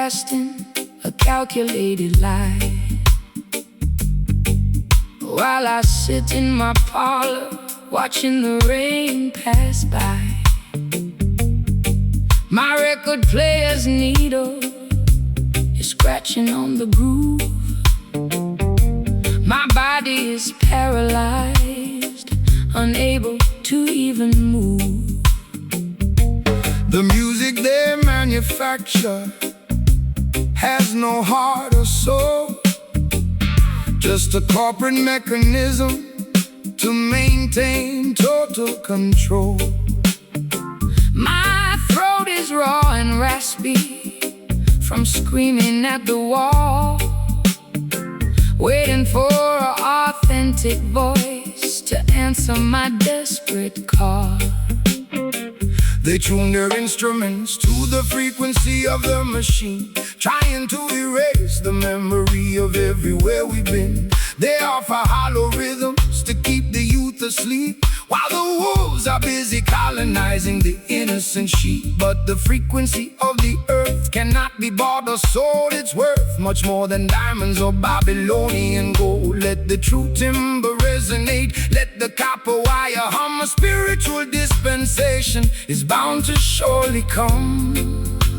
broadcasting a calculated lie, while I sit in my parlor watching the rain pass by. My record player's needle is scratching on the groove. My body is paralyzed, unable to even move. The music they manufacture has no heart or soul, just a corporate mechanism to maintain total control. My throat is raw and raspy from screaming at the wall, waiting for an authentic voice to answer my desperate call. They tune their instruments to the frequency of the machine, trying to erase the memory of everywhere we've been. They offer hollow rhythms to keep the youth asleep, while the wolves are busy colonizing the innocent sheep. But the frequency of the earth cannot be bought or sold. It's worth much more than diamonds or Babylonian gold. Let the true timber resonate, let the copper wire hum. A spiritual dispensation is bound to surely come.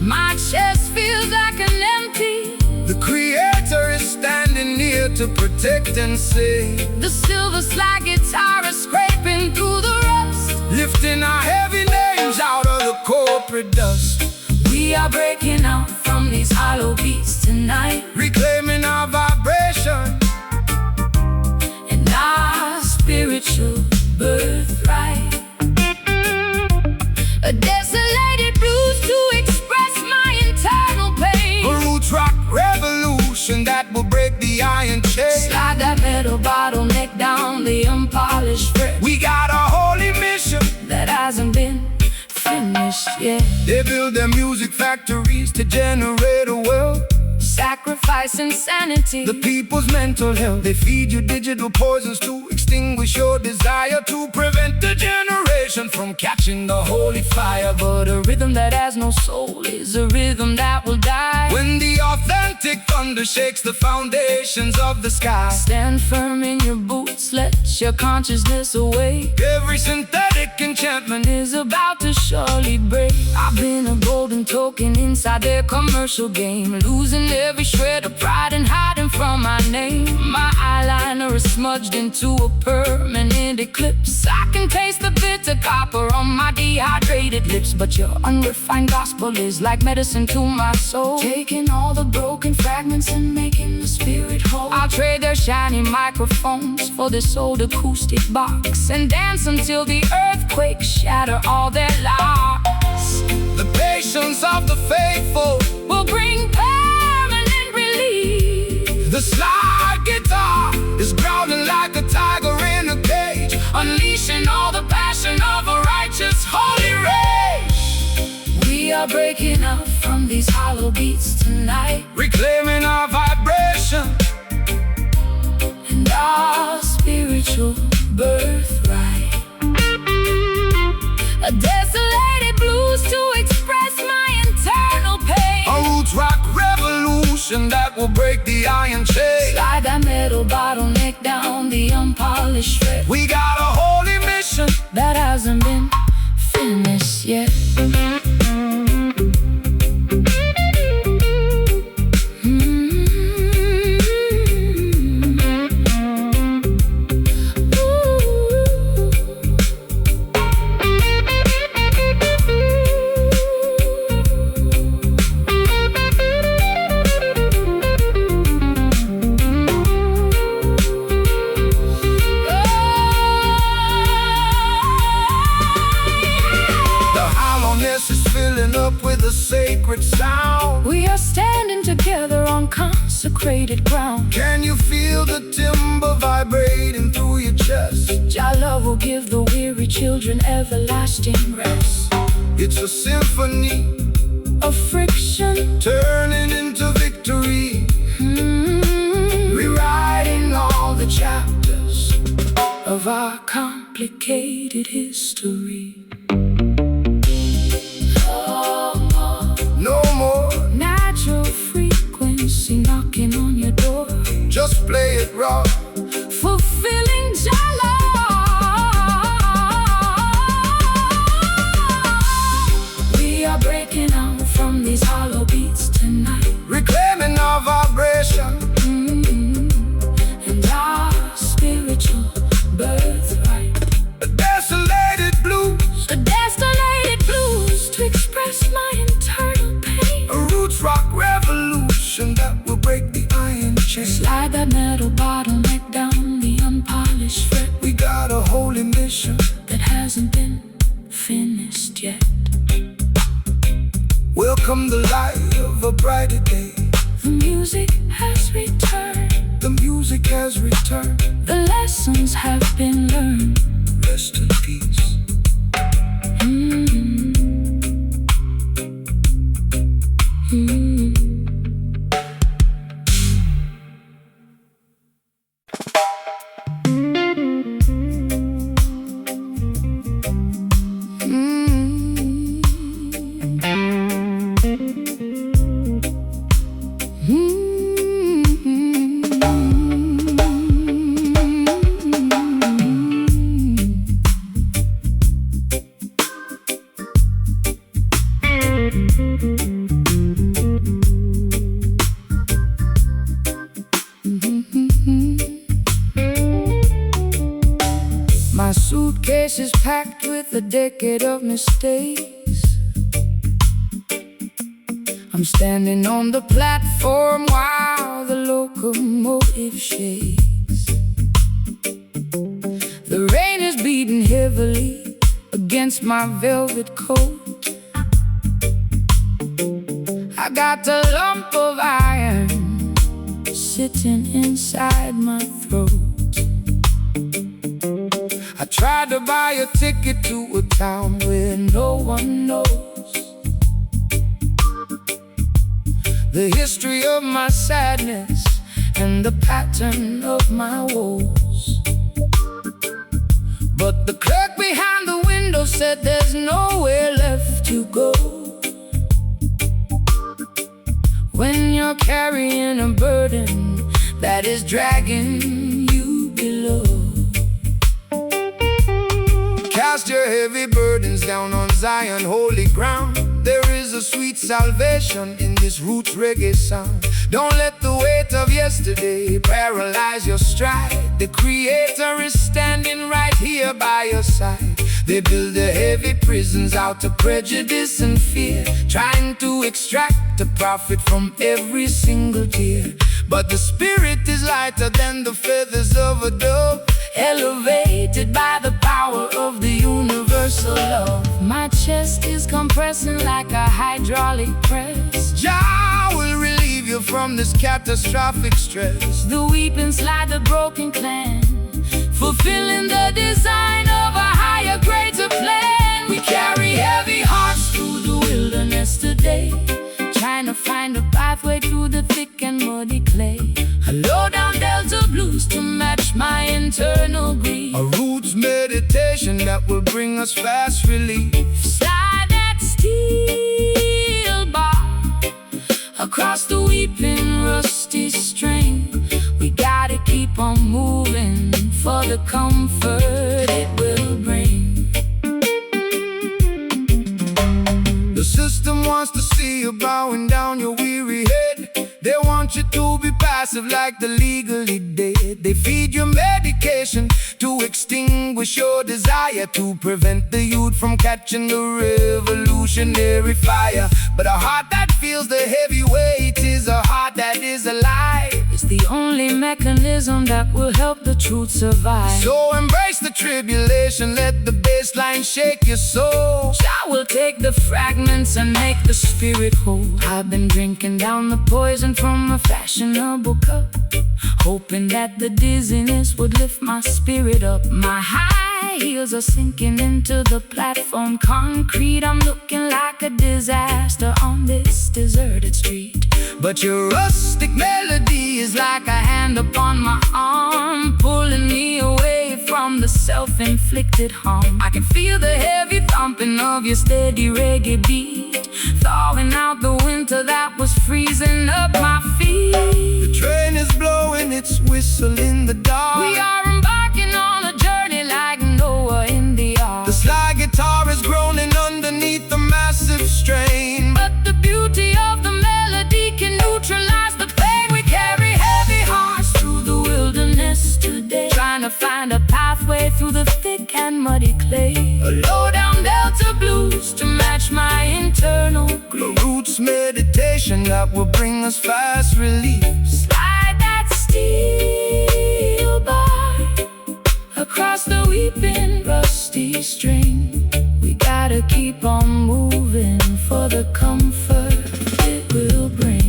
My chest feels like an empty. The Creator is standing near to protect and save. The silver slide guitar is scraping through the rust, lifting our heavy names out of the corporate dust. We are breaking out from these hollow beats tonight, reclaiming our vibration and our spiritual birthright. A desolated blues to express my internal pain. A roots rock revolution that will break the iron chain. Slide that metal bottleneck down the unpolished fret. We got a holy mission that hasn't been finished yet. They build their music factories to generate a wealth, sacrifice insanity, the people's mental health. They feed you digital poisons to extinguish your desire, to prevent the generation from catching the holy fire. But a rhythm that has no soul is a rhythm that will die when the authentic thunder shakes the foundations of the sky. Stand firm in your boots, let your consciousness awake. Every synthetic enchantment is about to surely break. I've been a golden token inside their commercial game, losing every shred of pride and hiding from my name. My eyeliner is smudged into a permanent eclipse. I can taste the bitter copper on my dehydrated lips, but your unrefined gospel is like medicine to my soul, taking all the broken fragments and making the spirit whole. I'll trade their shiny microphones for this old acoustic box, and dance until the earthquakes shatter all their locks. The patience of the faithful will bring permanent relief. The slide guitar is growling like a tiger in a cage, unleashing all the passion of a righteous holy rage. We are breaking out from these hollow beats tonight, reclaiming our vibration and our spiritual birthright. A desolated blues to express my internal pain. A roots rock revolution that will break the iron chain. Slide that metal bottleneck down the unpolished shred. We got a holy mission that hasn't been finished yet. Sacred sound. We are standing together on consecrated ground. Can you feel the timber vibrating through your chest? Jah love will give the weary children everlasting rest. It's a symphony of friction turning into victory, rewriting all the chapters of our complicated history. No more natural express my internal pain. A roots rock revolution that will break the iron chain. Slide that metal bottleneck down the unpolished fret. We got a holy mission that hasn't been finished yet. Welcome the light of a brighter day. The music has returned. The music has returned. The lessons have been learned. Rest in peace. My suitcase is packed with a decade of mistakes. I'm standing on the platform while the locomotive shakes. The rain is beating heavily against my velvet coat. I got a lump of iron sitting inside my throat. I tried to buy a ticket to a town where no one knows the history of my sadness and the pattern of my woes. But the clerk behind the window said there's nowhere left to go when you're carrying a burden that is dragging you below. Cast your heavy burdens down on Zion, holy ground. There is a sweet salvation in this roots reggae sound. Don't let the weight of yesterday paralyze your stride. The Creator is standing right here by your side. They build the heavy prisons out of prejudice and fear, trying to extract a profit from every single tear. But the spirit is lighter than the feathers of a dove, elevated by the power of the universal love. My chest is compressing like a hydraulic press. Jah will relieve you from this catastrophic stress. The weeping slide the broken clan, fulfilling the design of a higher, greater plan. We carry heavy hearts through the wilderness today, trying to find a pathway through the thick and muddy clay. A low-down Delta blues to match my internal grief. A roots meditation that will bring us fast relief. Slide that steel bar across the weeping rusty string. We gotta keep on moving for the comfort it will bring. The system wants to see you bowing down your weary head. They want you to be passive like the legally dead. They feed you medication to extinguish your desire, to prevent the youth from catching the revolutionary fire. But a heart that feels the heavy weight is a heart that is alive. It's the only mechanism that will help the truth survive. So embrace the tribulation, let the baseline shake your soul. Jah will take the fragments and make the spirit whole. I've been drinking down the poison from a fashionable cup, hoping that the dizziness would lift my spirit up. My high heels are sinking into the platform concrete. I'm looking like a disaster on this deserted street. But your rustic melody is like a hand upon my arm, pulling me away from the self-inflicted harm. I can feel the heavy thumping of your steady reggae beat, thawing out the winter that was freezing up my feet. The train is blowing its whistle in the dark. We are embarking on a journey like Noah in the ark. The slide guitar is groaning underneath the massive strain, but the beauty of the melody can neutralize the pain. We carry heavy hearts through the wilderness today, trying to find a pathway through the thick and muddy clay. A low-down Delta blues to match my internal meditation that will bring us fast relief. Slide that steel bar across the weeping rusty string. We gotta keep on moving for the comfort it will bring.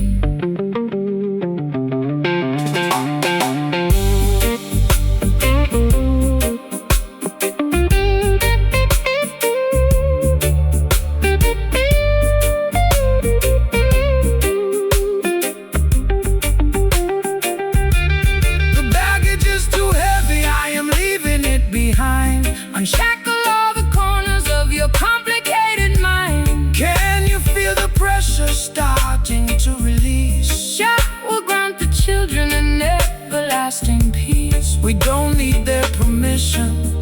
Unshackle all the corners of your complicated mind. Can you feel the pressure starting to release? Jah will grant the children an everlasting peace. We don't need their permission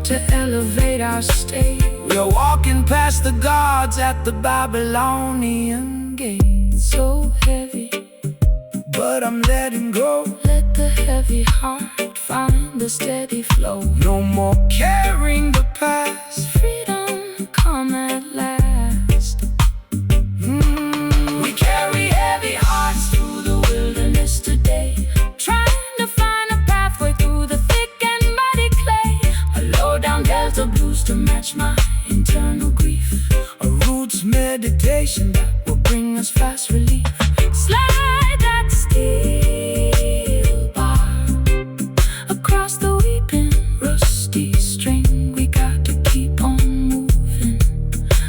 to elevate our state. We're walking past the gods at the Babylonian gate. So heavy, but I'm letting go. Let the heavy heart find the steady flow. No more carrying the past. Freedom come at last. We carry heavy hearts through the wilderness today, trying to find a pathway through the thick and muddy clay. A low down delta blues to match my internal grief. A roots meditation that will bring us fast relief. Slide that steel bar across the weeping rusty string. We got to keep on moving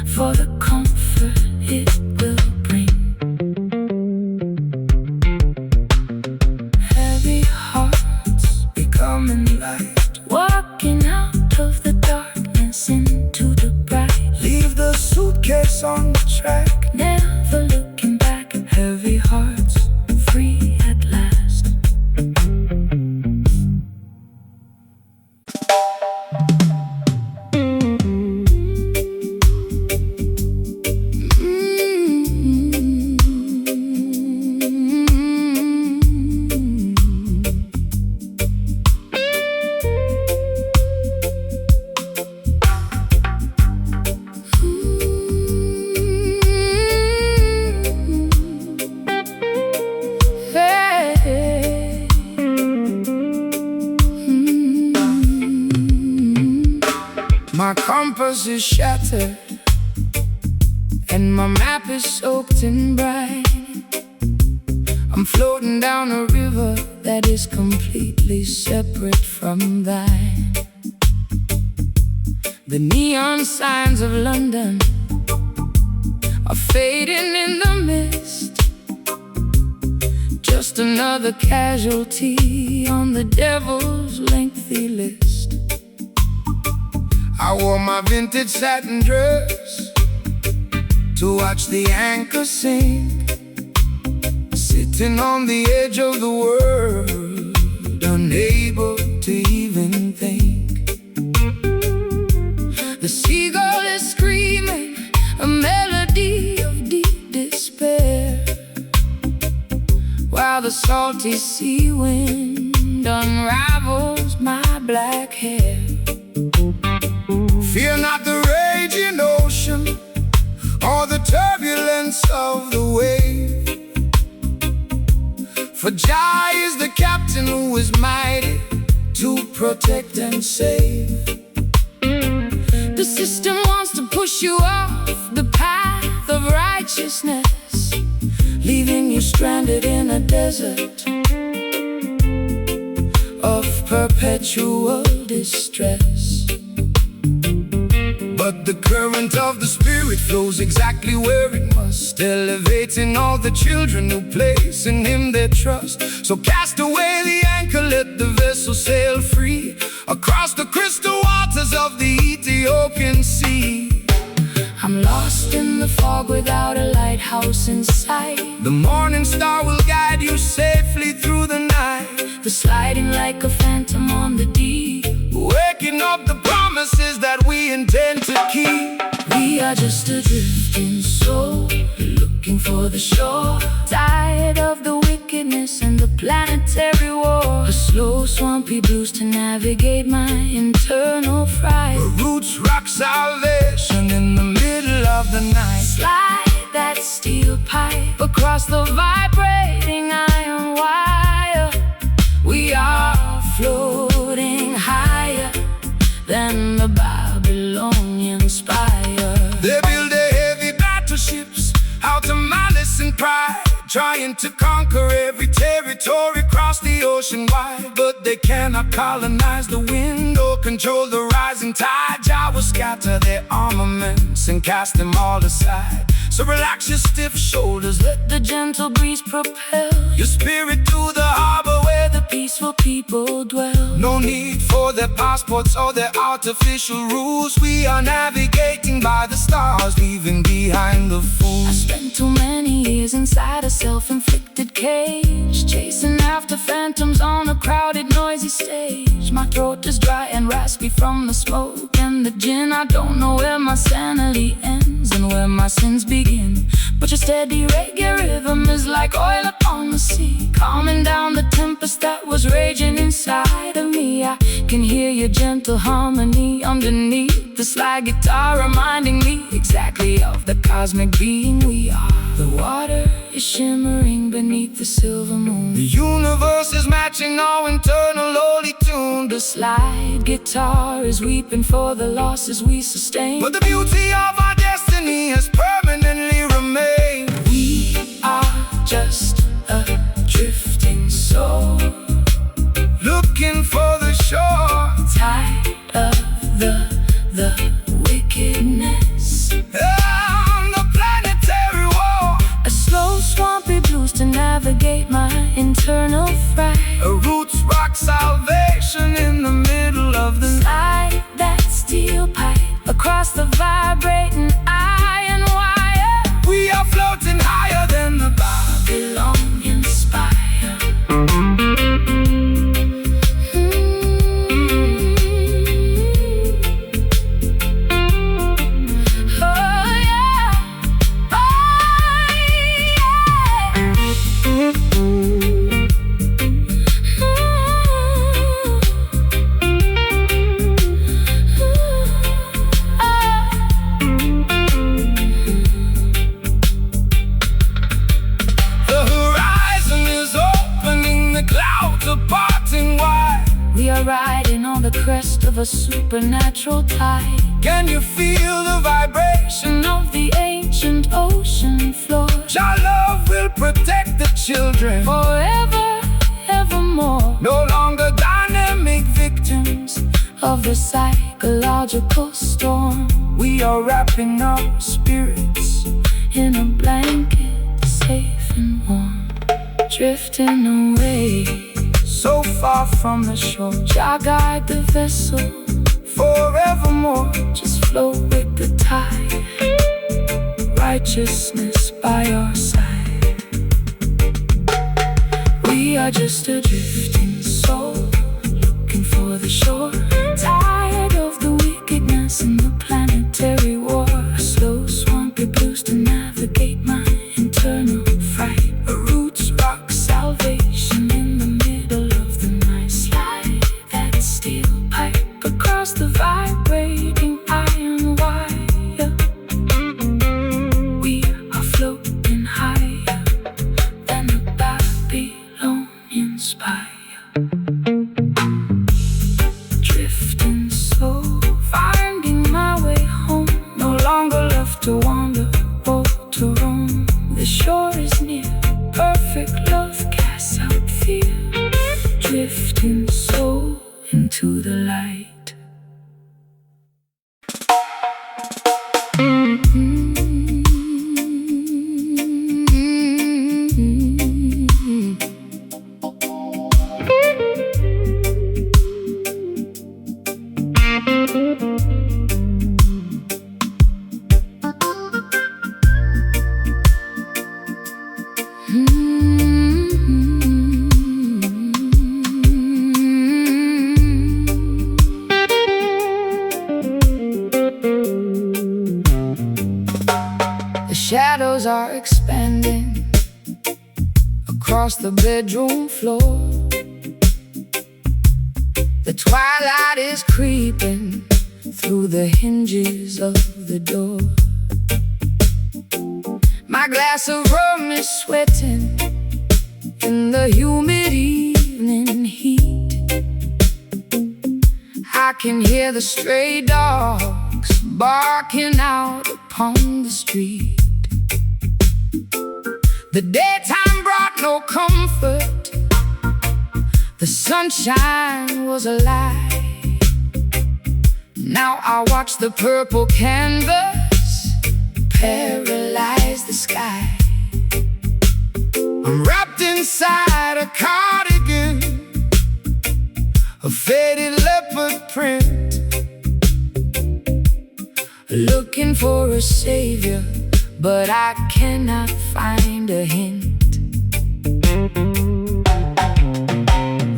for the comfort it will bring. Heavy hearts becoming light, walking out of the darkness into the bright. Leave the suitcase on the track, never looking back. Heavy hearts free at last. My compass is shattered and my map is soaked in brine. I'm floating down a river that is completely separate from thine. The neon signs of London are fading in the mist. Just another casualty on the devil's lengthy list. I wore my vintage satin dress to watch the anchor sink, sitting on the edge of the world, unable to even think. The seagull is screaming a melody of deep despair, while the salty sea wind unravels my black hair. Fear not the raging ocean or the turbulence of the wave, for Jah is the captain who is mighty to protect and save. The system wants to push you off the path of righteousness, leaving you stranded in a desert of perpetual distress. But the current of the Spirit flows exactly where it must, elevating all the children who place in Him their trust. So cast away the anchor, let the vessel sail free across the crystal waters of the Ethiopian Sea. I'm lost in the fog without a lighthouse in sight. The morning star will guide you safely through the night. The sliding like a phantom on the deep, waking up the promises that we intend to keep. We are just a drifting soul, looking for the shore, tired of the wickedness and the planetary war. A slow swampy blues to navigate my internal fright. The roots rock salvation in the middle of the night. Slide that steel pipe across the vibrating iron wire. We are floating higher than the Babylonian spire. They build their heavy battleships out of malice and pride, trying to conquer every territory across the ocean wide. But they cannot colonize the wind or control the rising tide. Jah will scatter their armaments and cast them all aside. So relax your stiff shoulders, let the gentle breeze propel your spirit to the harbor where the peaceful people dwell. No need for their passports or their artificial rules. We are navigating by the stars, leaving behind the fools. I spent too many years inside a self-inflicted cage, chasing after phantoms on a crowded, noisy stage. My throat is dry and raspy from the smoke and the gin. I don't know where my sanity ends and where my sins begin. But your steady reggae rhythm is like oil upon the sea, calming down the tempest that was raging inside of me. I can hear your gentle harmony underneath the slide guitar, reminding me exactly of the cosmic being we are. The water is shimmering beneath the silver moon. The universe is matching our internal holy tune. The slide guitar is weeping for the losses we sustain, but the beauty of our destiny has permanently remained. We are just a drifting soul, looking for the shore, tired of the wickedness on the planetary war. A slow, swampy blues to navigate my internal fright. A roots rock salvation in the middle of the night. That steel pipe across the vibrating iron wire. We are floating higher than the Babylonian spire. Riding on the crest of a supernatural tide. Can you feel the vibration of the ancient ocean floor? Our love will protect the children forever, evermore. No longer dynamic victims of the psychological storm. We are wrapping our spirits in a blanket, safe and warm, drifting away so far from the shore. Jah guide the vessel forevermore. Just flow with the tide, righteousness by our side. We are just a drifting soul, looking for the shore, tired of the wickedness and the planetary war. A slow, swampy blues to navigate my internal fright. A roots rock salvation in the middle of the night. Slide that steel pipe across the vibrating iron wire. We are floating higher than the Babylonian spire. Drifting slow, finding my way home. No longer left to wander or to roam. The shore is near, perfect love casts out fear. Drifting slow into the light. The shadows are expanding across the bedroom floor. The twilight is creeping through the hinges of the door. My glass of rum is sweating in the humid evening heat. I can hear the stray dogs barking out upon the street. The daytime brought no comfort. The sunshine was a lie. Now I watch the purple canvas paralyze the sky. I'm wrapped inside a cardigan, a faded leopard print, looking for a savior, but I cannot find a hint.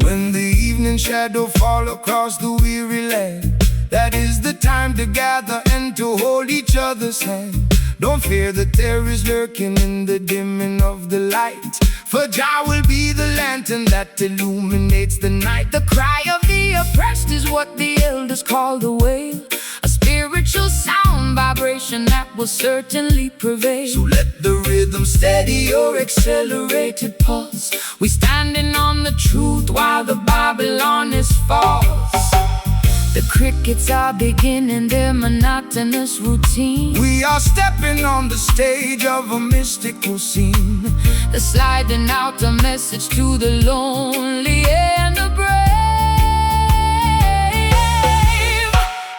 When the evening shadow fall across the weary land, that is the time to gather and to hold each other's hand. Don't fear that there is lurking in the dimming of the light, for Jah will be the lantern that illuminates the night. The cry of the oppressed is what the elders call the wail, a spiritual sound vibration that will certainly prevail. So let the rhythm steady your accelerated pulse. We standing on the truth while the Babylon is false. The crickets are beginning their monotonous routine. We are stepping on the stage of a mystical scene. They're sliding out a message to the lonely and the brave.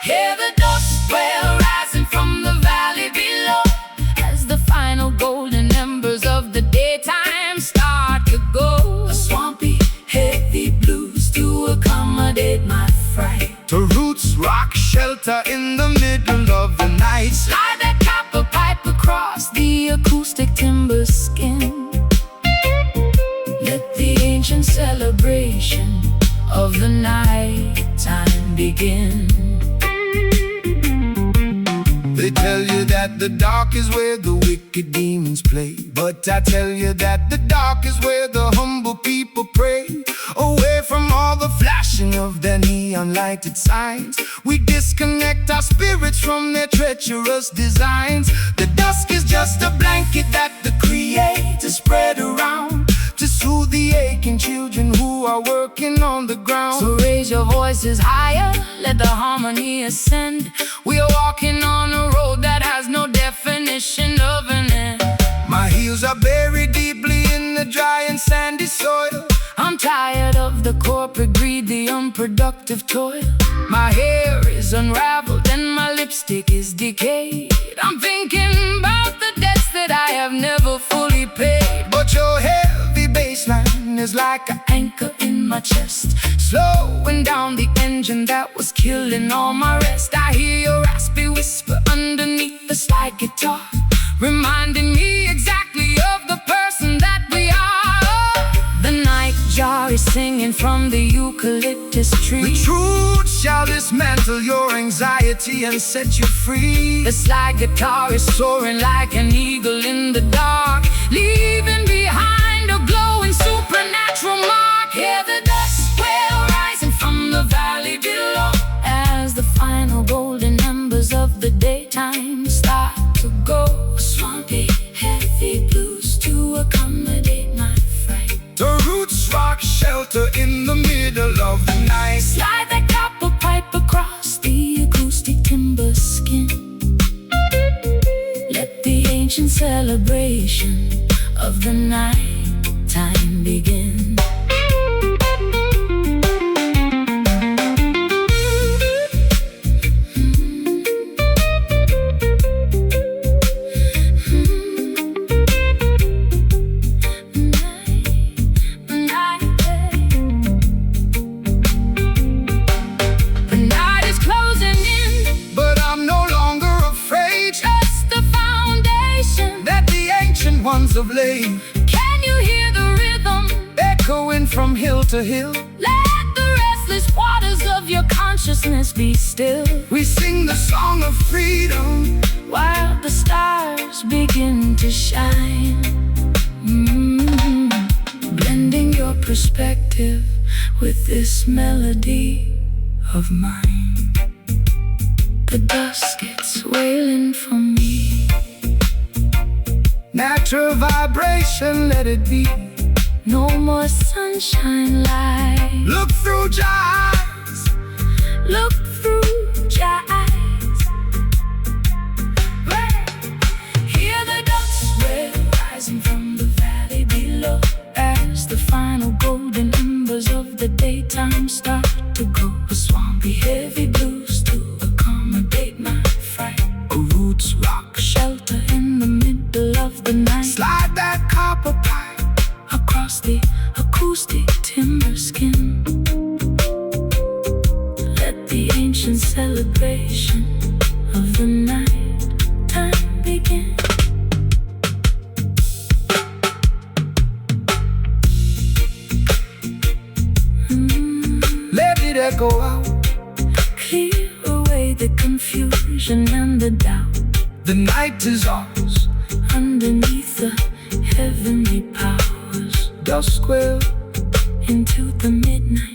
Hear the dust swell rising from the valley below, as the final golden embers of the daytime start to go. A swampy, heavy blues to accommodate my fright. The roots rock shelter in the middle of the night. Slide that copper pipe across the acoustic timber skin. Let the ancient celebration of the night time begin. They tell you that the dark is where the wicked demons play, but I tell you that the dark is where the humble people pray. Away from all the flashing of their neon lighted signs, we disconnect our spirits from their treacherous designs. The dusk is just a blanket that the Creator spread around to soothe the aching children who are working on the ground. So raise your voices higher, let the harmony ascend. We are walking on a road that has no definition of an end. My heels are buried deeply in the dry and sandy soil. I'm tired of the corporate greed, the unproductive toil. My hair is unraveled and my lipstick is decayed. I'm thinking about the debts that I have never fully paid. But your heavy bassline is like an anchor in my chest, slowing down the engine that was killing all my rest. I hear your raspy whisper underneath the slide guitar, reminding me exactly of the person that we are. The nightjar is singing from the eucalyptus tree. The truth shall dismantle your anxiety and set you free. The slide guitar is soaring like an eagle in the dark, leaving behind a glowing supernatural mark. Hear the dust swell rising from the valley below, as the final golden embers of the daytime start to go. Swampy, heavy blues to accommodate my fright. The roots rock shelter in the middle of the night. Slide that copper pipe across the acoustic timber skin. Let the ancient celebration of the night time begin. Of late, can you hear the rhythm echoing from hill to hill? Let the restless waters of your consciousness be still. We sing the song of freedom while the stars begin to shine. Blending your perspective with this melody of mine. The dust gets wailing for me. Natural vibration, let it be. No more sunshine light. Look through your eyes. Look through your eyes. Hear the ducks wail rising from the valley below, as the final golden embers of the daytime start to go. A swampy heavy blues to accommodate my fright. A roots rock shelter in the middle of the night. Slide that copper pipe across the acoustic timber skin. Let the ancient celebration of the night time begin. Let it echo out. Clear away the confusion and the doubt. The night is ours. Underneath the heavenly powers, Dusk will into the midnight.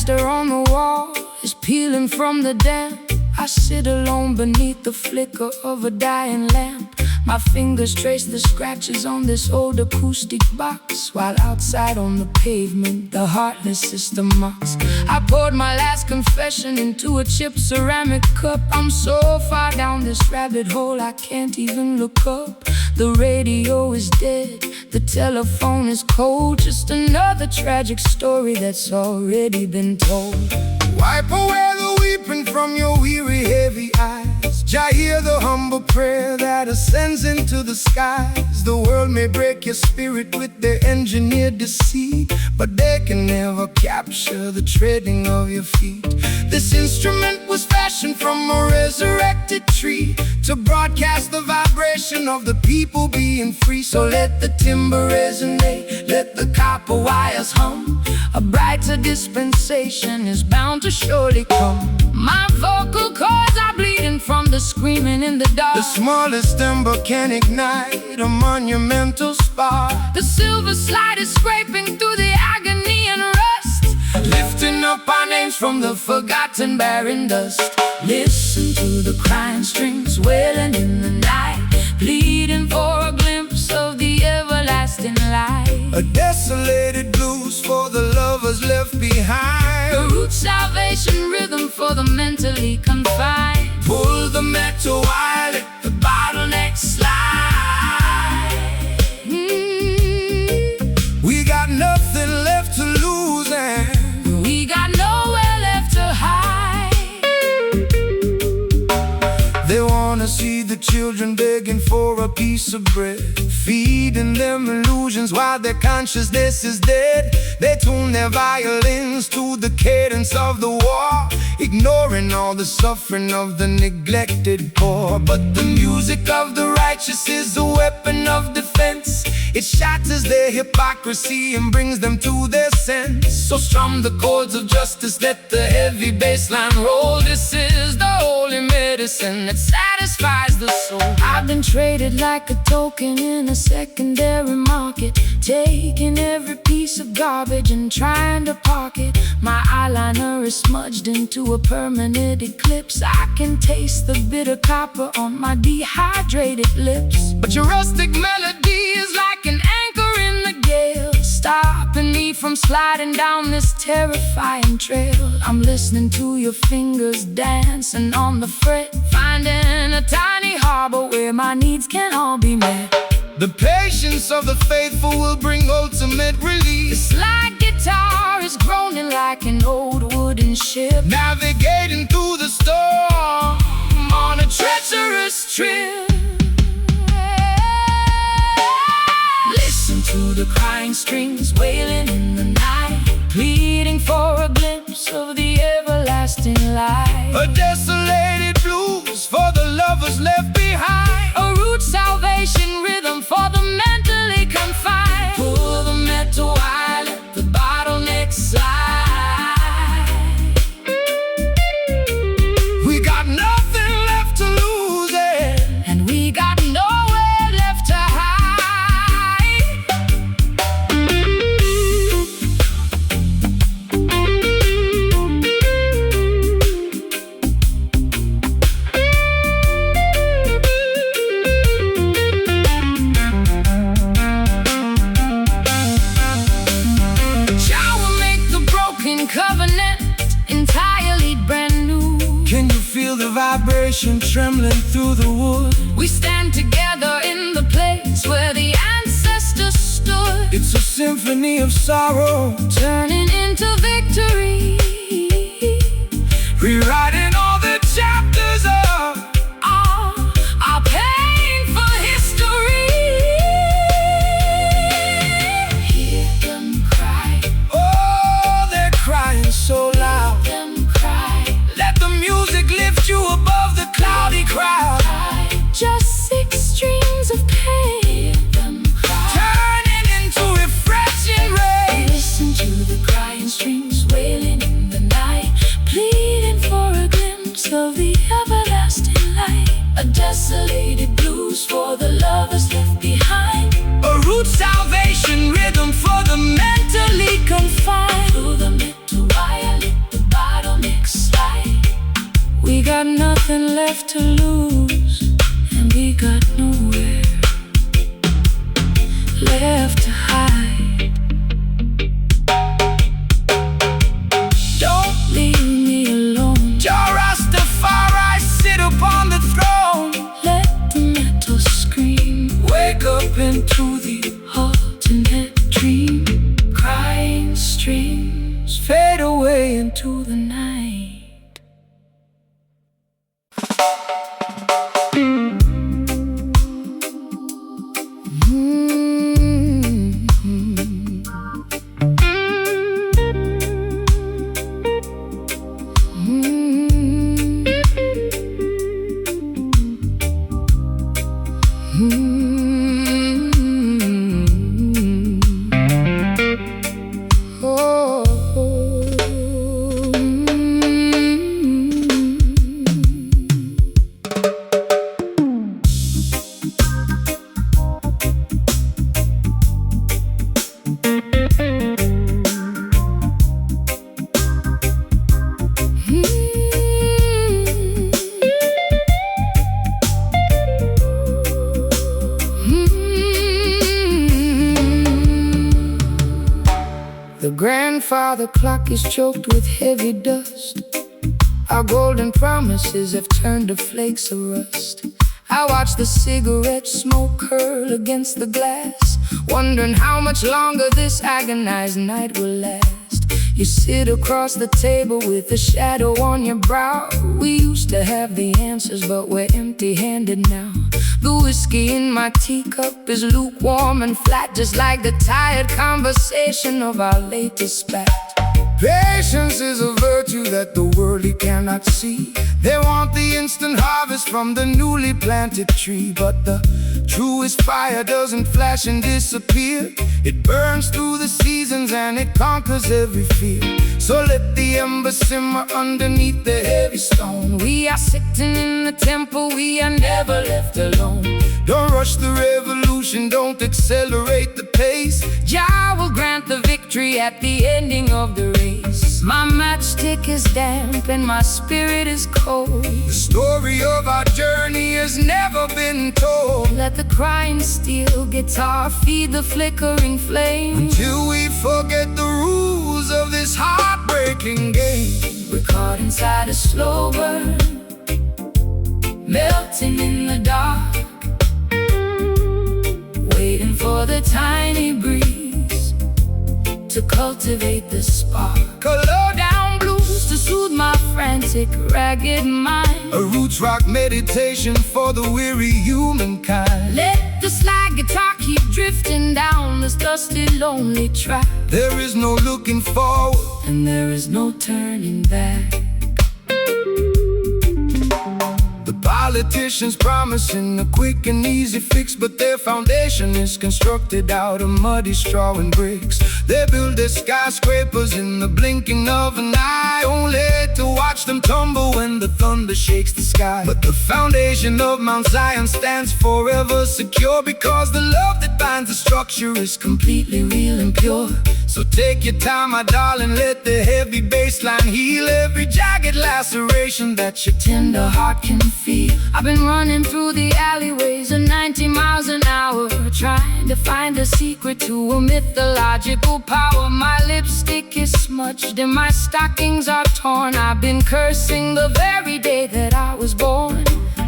On the wall is peeling from the damp. I sit alone beneath the flicker of a dying lamp. My fingers trace the scratches on this old acoustic box, while outside on the pavement the heartless system mocks. I poured my last confession into a chipped ceramic cup. I'm so far down this rabbit hole I can't even look up. The radio is dead, the telephone is cold. Just another tragic story that's already been told. wipe away the weeping from your weary, heavy eyes. Jah hear the humble prayer that ascends into the skies. The world may break your spirit with their engineered deceit, but they can never capture the treading of your feet. This instrument was fashioned from a resurrected tree to broadcast the vibration of the people being free. So let the timber resonate, let the copper wires hum. A brighter dispensation is bound to surely come. My vocal cords are bleeding from the screaming in the dark. The smallest ember can ignite a monumental spark. The silver slide is scraping through the agony and rust, lifting up our names from the forgotten barren dust. Listen to the crying strings wailing in the night, pleading for a glimpse of the everlasting light. A desolated blues for the lovers left behind. A root salvation rhythm for the mentally confined. Pull the metal wire, let the bottleneck slide. We got nothing left to lose and we got nowhere left to hide. They wanna see the children begging for a piece of bread, feeding them illusions while their consciousness is dead. They tune their violins to the cadence of the war, ignoring all the suffering of the neglected poor. But the music of the righteous is a weapon of defense. It shatters their hypocrisy and brings them to their sense. So strum the chords of justice, let the heavy bass line roll. This is the holy medicine that satisfies the soul. I've been traded like a token in a secondary market, taking every piece of garbage and trying to park it. My eyeliner is smudged into a permanent eclipse. I can taste the bitter copper on my dehydrated lips. But your rustic melody is like an anchor in the gale, stopping me from sliding down this terrifying trail. I'm listening to your fingers dancing on the fret, finding a tiny harbor where my needs can all be met. The patience of the faithful will bring ultimate release. This light guitar is groaning like an old wooden ship, navigating through the storm on a treacherous trip. Listen to the crying strings wailing in the night, pleading for a glimpse of the everlasting light. A desolated blues for the lovers left behind. A root salvation rhythm for the mentally confined. Pull the metal wire, let the bottleneck slide. We got nothing left to lose, and we got nowhere left to hide. Jah will make the broken covenant entirely brand new. Can you feel the vibration trembling through the wood? We stand together in the place where the ancestors stood, It's a symphony of sorrow, turning into victory. rewriting all the chapters of Our painful history. Hear them cry, oh, they're crying so loud. them cry, Let the music lift you above the cloudy crowd, just 6 streams of pain. Them cry, turning into refreshing rain. listen to the crying streams wailing in the night, pleading for a glimpse of the everlasting light. A desolated blues for the lovers left behind. A root salvation rhythm for the mentally Confined through the metal wire, let the bottleneck slide. We got nothing left to lose, and we got nowhere left to hide. Don't leave me alone. Jah Rastafari sit upon the throne. Let the metal scream, Wake up into the ultimate dream. Crying streams fade away into to the night. The grandfather clock is choked with heavy dust. Our golden promises have turned to flakes of rust. I watch the cigarette smoke curl against the glass, wondering how much longer this agonized night will last. You sit across the table with a shadow on your brow. We used to have the answers, but we're empty-handed now. The whiskey in my teacup is lukewarm and flat, just like the tired conversation of our latest spat. Patience is a virtue that the worldly cannot see. They want the instant harvest from the newly planted tree, but the truest fire doesn't flash and disappear. It burns through the seasons and it conquers every fear. So let the ember simmer underneath the heavy stone. We are sitting in the temple, we are never left alone. Don't rush the revolution, don't accelerate the pace. Jah will grant the victory at the ending of the race. My matchstick is damp and my spirit is cold. The story of our journey has never been told. Let the crying steel guitar feed the flickering flame, until we forget the rules of this heartbreaking game. we're caught inside a slow burn, melting in the dark, waiting for the tiny breeze to cultivate the spark. Low down Blues to soothe my frantic, ragged mind. a roots rock meditation for the weary humankind. Let the slide guitar keep drifting down this dusty, lonely track. There is no looking forward, and there is no turning back. The politicians promising a quick and easy fix, but their foundation is constructed out of muddy straw and bricks. They build their skyscrapers in the blinking of an eye, only to watch them tumble when the thunder shakes the sky. But the foundation of Mount Zion stands forever secure, because the love that binds the structure is completely real and pure. So take your time, my darling, let the heavy bass line heal every jagged laceration that your tender heart can feel. I've been running through the alleyways at 90 miles an hour, trying to find a secret to a mythological power. My lipstick is smudged and my stockings are torn. I've been cursing the very day that I was born.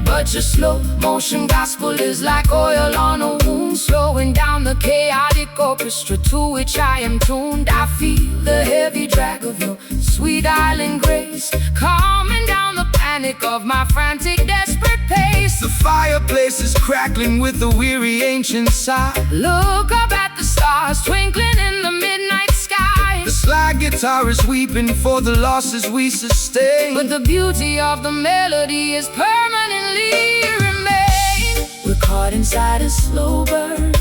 But your slow motion gospel is like oil on a wound, slowing down the chaotic orchestra to which I am tuned. I feel the heavy drag of your sweet island grace, calming down the panic of my frantic, desperate pace. The fireplace is crackling with a weary ancient sigh. Look up at the stars twinkling in the midnight sky. The slide guitar is weeping for the losses we sustain, but the beauty of the melody is permanently remain. We're caught inside a slow burn,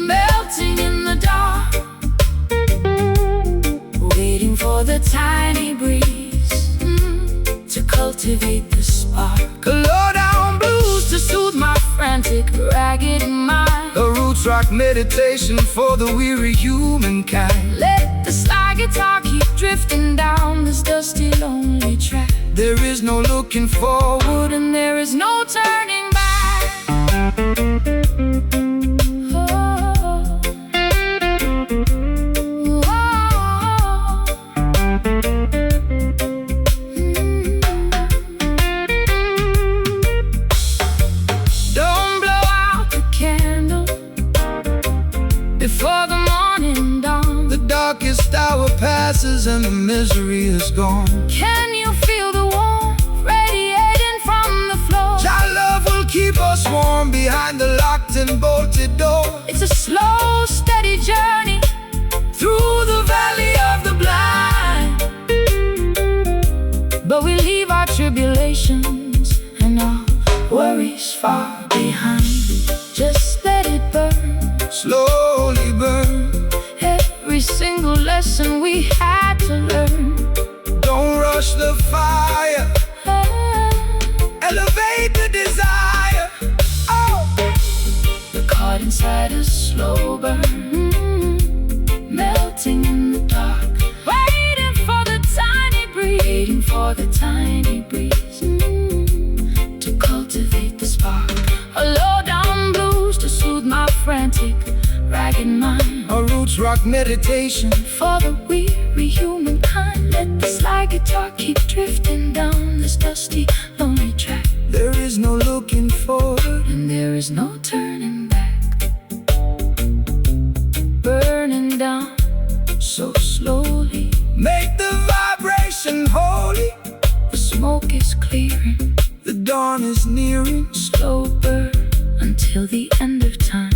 melting in the dark, waiting for the tiny breeze to cultivate the spark. Low down blues To soothe my frantic, ragged mind. a roots rock meditation for the weary humankind. Let the slide guitar keep drifting down this dusty, lonely track. There is no looking forward, And there is no turning back. Oh, oh, Don't blow out the candle before the morning dawn. the darkest hour passes and the misery is gone. Can you feel the warmth radiating from the floor? Our love will keep us warm behind the locked and bolted door. It's a slow, steady journey Through the valley of the blind, but we leave our tribulations and our worries far behind. Just let it burn, slowly burn. every single lesson we had to learn. Don't rush the fire, elevate the desire. Oh, We're caught inside a slow burn, melting in the dark, waiting for the tiny breeze, to cultivate the spark. A low down blues to soothe my frantic, ragged mind. a roots rock meditation For the weary humankind, let the slide guitar keep drifting down this dusty, lonely track. There is no looking forward, And there is no turning back. Burning down so slowly, make the vibration holy. the smoke is clearing, The dawn is nearing, slow burn until the end of time.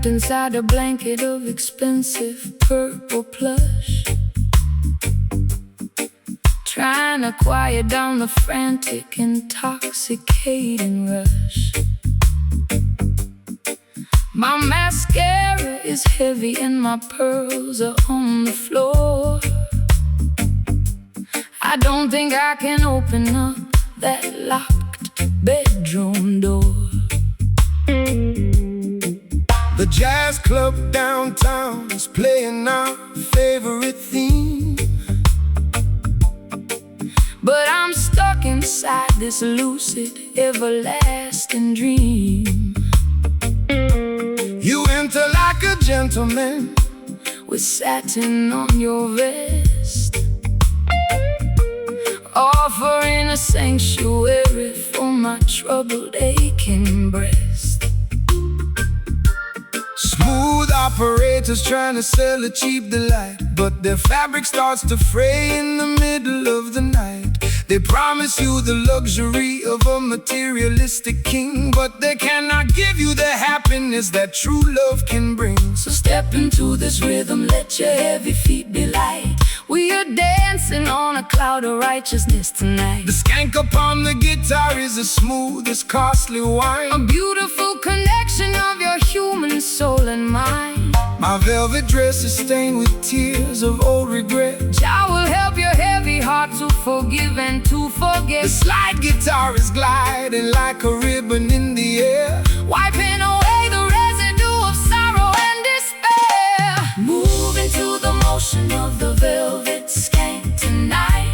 Inside a blanket of expensive purple plush, trying to quiet down the frantic, intoxicating rush. My mascara is heavy and my pearls are on the floor. I don't think I can open up that locked bedroom door. the jazz club downtown is playing our favorite theme. inside this lucid, everlasting dream. You enter like a gentleman, with satin on your vest, offering a sanctuary for my troubled, aching breast. smooth operators trying to sell a cheap delight, but their fabric starts to fray in the middle of the night. They promise you the luxury of a materialistic king, but they cannot give you the happiness that true love can bring. So step into this rhythm, let your heavy feet be light. We are dancing on a cloud of righteousness tonight. The skank upon the guitar is as smooth as costly wine, a beautiful connection of your human soul and mind. My velvet dress is stained with tears of old regret. Jah will help your heavy heart to forgive and to forget. The slide guitar is gliding like a ribbon in the air, wiping away the residue of sorrow and despair. Moving to the motion of the velvet skank tonight.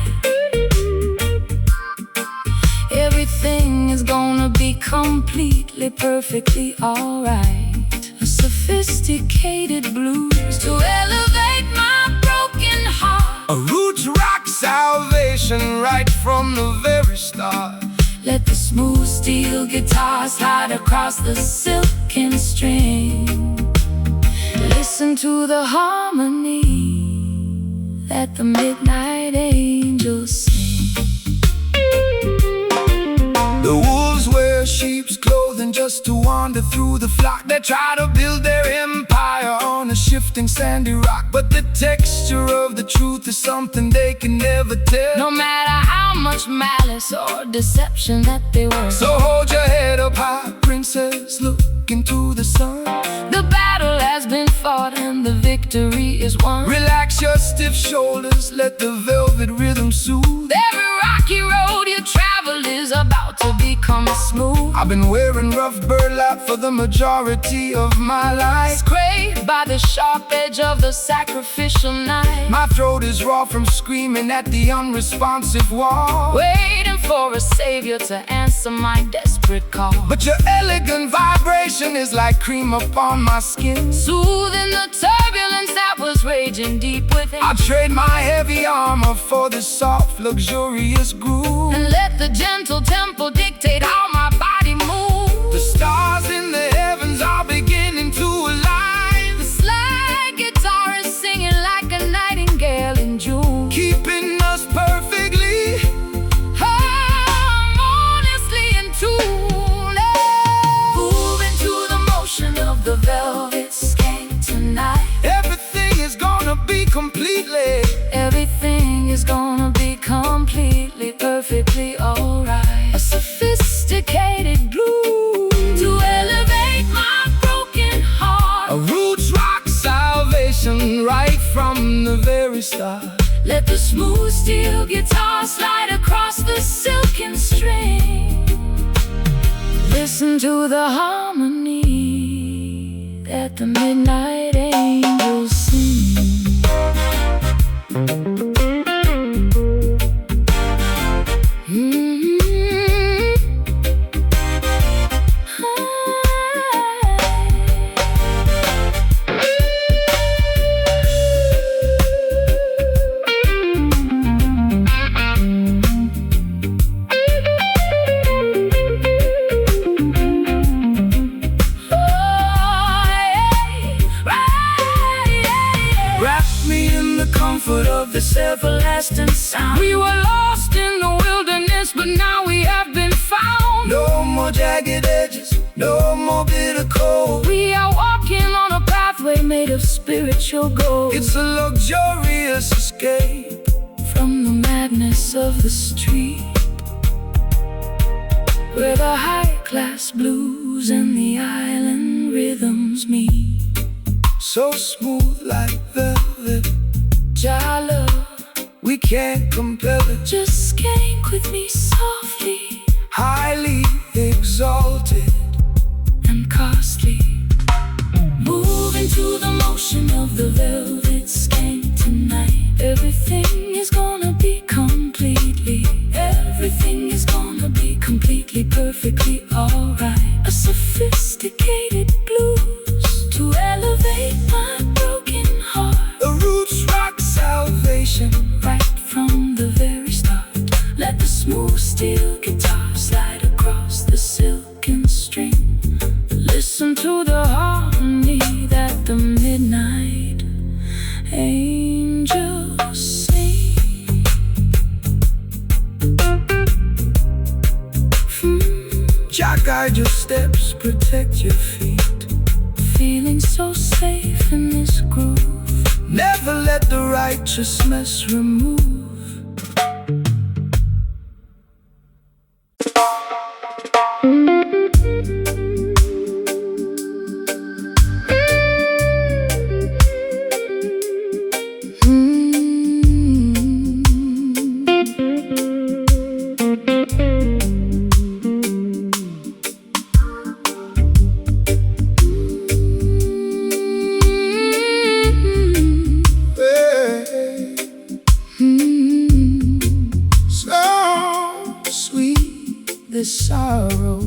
Everything is gonna be completely, perfectly alright. A sophisticated blues to elevate my broken heart. a roots rock salvation right from the very start. Let the smooth steel guitar slide across the silken string. Listen to the harmony that the midnight angels sing. The wolves wear sheep's clothing just to wander through the flock. They try to build their empire on a shifting sandy rock, but the texture of the truth is something they can never tell, no matter how much malice or deception that they were. So hold your head up high, princess, look into the sun. The battle has been fought and the victory is won. Relax your stiff shoulders, let the velvet rhythm soothe. Every rocky road you travel is about to become smooth. I've been wearing rough burlap for the majority of my life, scraped by the sharp edge of the sacrificial knife. My throat is raw from screaming at the unresponsive wall, waiting for a savior to answer my desperate call. But your elegant vibration is like cream upon my skin, soothing the turbulence that was raging deep within. I'll trade my heavy armor for the soft, luxurious groove, and let the gentle tempo dictate how my body moves. The stars in the heavens are beginning to align. The slide guitar is singing like a nightingale in June, keeping us perfectly, harmoniously in tune. Moving to the motion of the velvet skank tonight. Everything is gonna be completely, everything is gonna be completely, perfectly alright. A sophisticated blues to elevate my broken heart. a roots rock salvation right from the very start. Let the smooth steel guitar slide across the silken string. Listen to the harmony that the midnight angels sing. Of this everlasting sound. We were lost in the wilderness, but now we have been found. No more jagged edges, no more bitter cold. We are walking on a pathway made of spiritual gold. It's a luxurious escape from the madness of the street, where the high-class blues and the island rhythms meet. So smooth like velvet, Jah love, we can't compel it. Just skank with me softly, highly exalted and costly. Moving to the motion of the velvet skank tonight. Everything is gonna be completely, everything is sophisticated blues to elevate my broken heart. The roots rock salvation Right from the very start, let the smooth steel guitar slide across the silken string. Listen to the harmony that the midnight angels sing. Jah guide your steps, protect your feet. Feeling so safe in this groove. Never let the righteousness remove. This sorrow.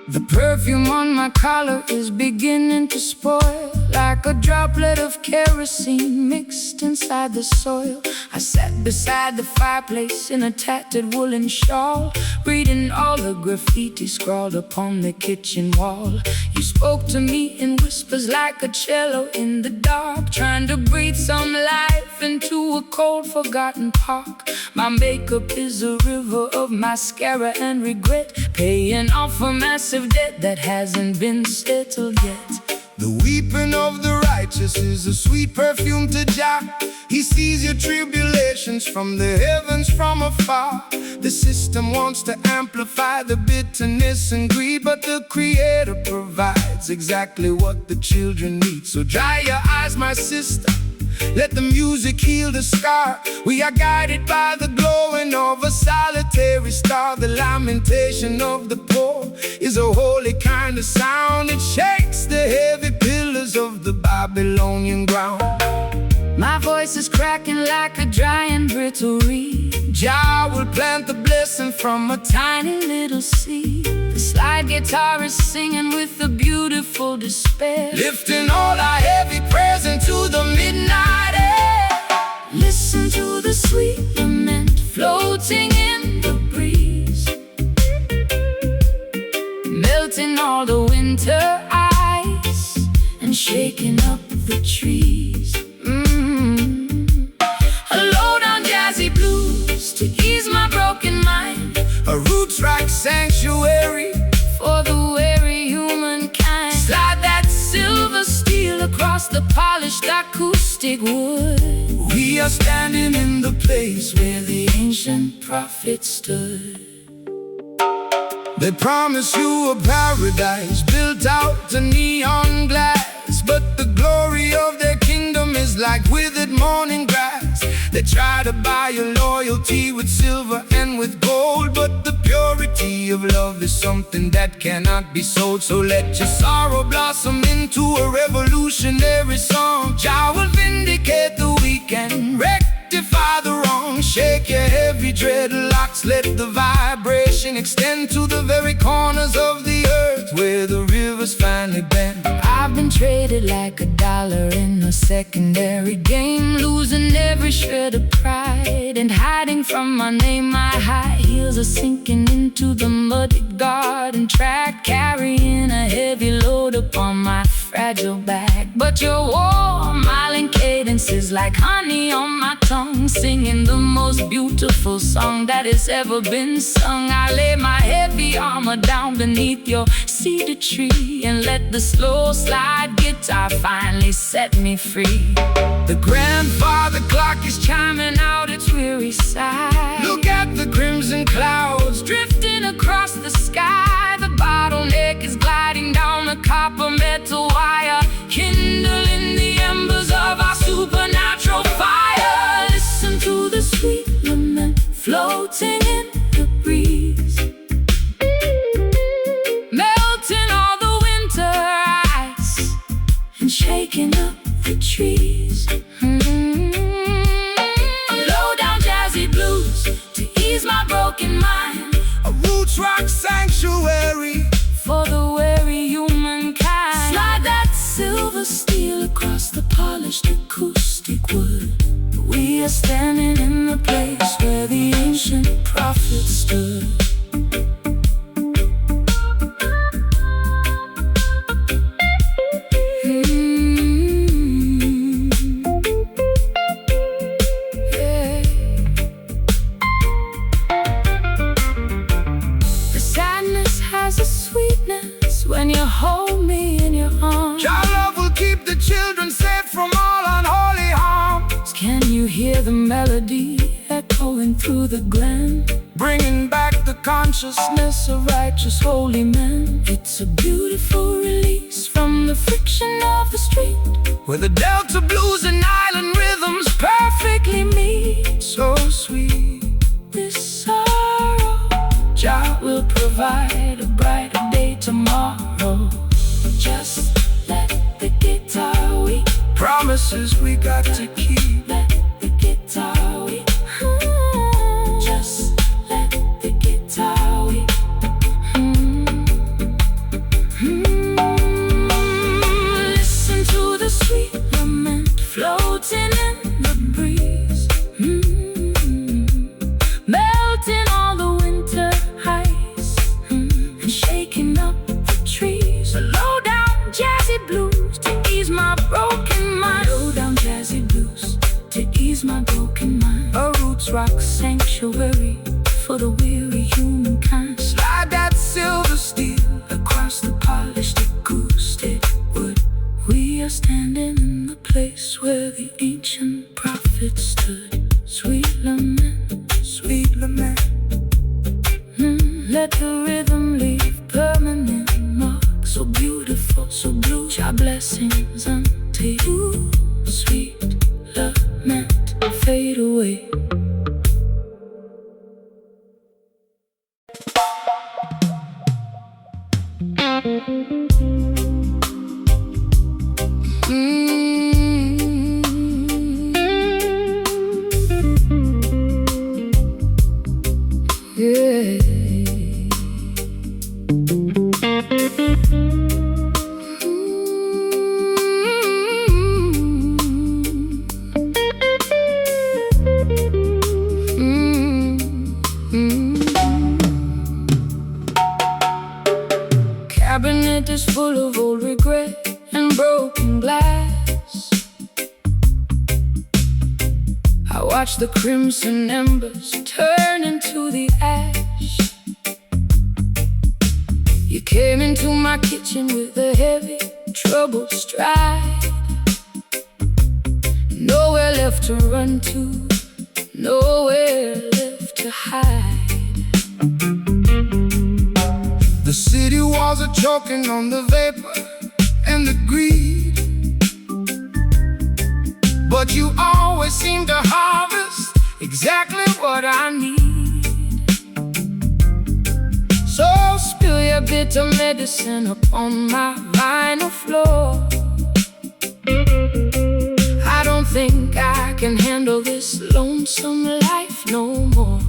The perfume on my collar is beginning to spoil, like a droplet of kerosene mixed inside the soil. I sat beside the fireplace in a tattered woolen shawl, reading all the graffiti scrawled upon the kitchen wall. You spoke to me in whispers like a cello in the dark, trying to breathe some life into a cold, forgotten park. My makeup is a river of mascara and regret, paying off a massive debt that hasn't been settled yet. The weeping of the righteous is a sweet perfume to Jah. He sees your tribulations from the heavens from afar. The system wants to amplify the bitterness and greed, but the Creator provides exactly what the children need. So dry your eyes, my sister, let the music heal the scar. We are guided by the glowing of a solitary star. The lamentation of the poor is a holy kind of sound. It shakes the heavy pillars of the Babylonian ground. My voice is cracking like a dry and brittle reed. Jah will plant the blessing from a Tiny little seed. The slide guitar is singing with a beautiful despair, lifting all our heavy prayers into the midnight air. Listen to the sweet lament floating in the breeze, melting all the winter ice and shaking up the trees. A low down jazzy blues to ease my broken mind, A roots rock sanctuary for the weary humankind. Slide that silver steel across the polished acoustic wood. We are standing in the place where The ancient prophet stood. they promise you a paradise built out to neon glass, but the glory of their kingdom is like withered morning grass. They try to buy your loyalty with silver and with gold, but the purity of love is something that cannot be sold. So let your sorrow blossom into a revolutionary song. Jah will vindicate the weak and rectify the wrong. Shake your heavy dreadlocks, let the vibration extend to the very corners of the earth where the rivers finally bend. I've been traded like a dollar in a secondary game, losing every shred of pride and hiding from my name. My high heels are sinking into the muddy garden track, carrying a heavy load upon my fragile back. But your warm, smiling cadence is like honey on my tongue, singing the most beautiful song that has ever been sung. I lay my heavy armor down beneath your cedar tree and let the slow slide guitar finally set me free. The grandfather clock is Chiming out its weary sigh. look at the crimson clouds Drifting across the sky, the bottleneck is gliding down the copper metal wire, kindling the embers of our supernatural fire. Listen to the sweet lament floating in the breeze, roots rock sanctuary for the weary humankind. Slide that silver steel across the polished acoustic wood. We are standing in the place where the ancient prophets stood. When you hold me in your arms, your love will keep the children safe from all unholy harms. Can you hear the melody echoing through the glen, bringing back the consciousness of righteous holy men? It's a beautiful release from the friction of the street, where the Delta blues and island rhythms perfectly meet. So sweet, this sorrow, Jah will provide a brighter day tomorrow. Just let the guitar weep, promises we got to keep. Let the guitar weep. Just let the guitar weep. Listen to the sweet lament floating in the breeze, melting all the winter ice, and shaking up the trees. A low down jazzy blues to ease my broken mind. Low down jazzy blues to ease my broken mind. A roots rock sanctuary for the weary humankind. Slide that silver steel across the polished acoustic wood. We are standing in the place where the ancient prophets stood. Sweet lament, sweet lament. Let the rhythm leave permanent mark. So beautiful, so blue. Your blessings unto you. Sweet lament, fade away. Yeah. Cabinet is full of old regret and broken glass. I watch the crimson embers turn into the ash. You came into my kitchen with a heavy, troubled stride. Nowhere left to run to, nowhere left to hide. The city walls are choking on the vapor and the greed, but you always seem to harvest exactly what I need. So spill your bitter medicine upon my vinyl floor. I don't think I can handle this lonesome life no more.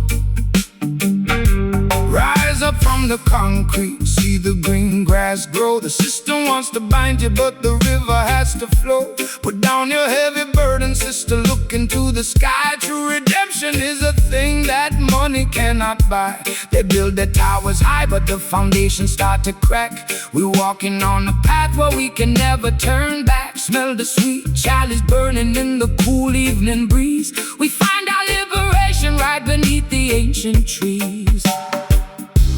Rise up from the concrete, see the green grass grow. The system wants to bind you, but the river has to flow. Put down your heavy burden, sister, look into the sky. True redemption is a thing that money cannot buy. They build their towers high, but the foundations start to crack. We're walking on a path where we can never turn back. Smell the sweet chalice burning in the cool evening breeze. We find our liberation right beneath the ancient trees.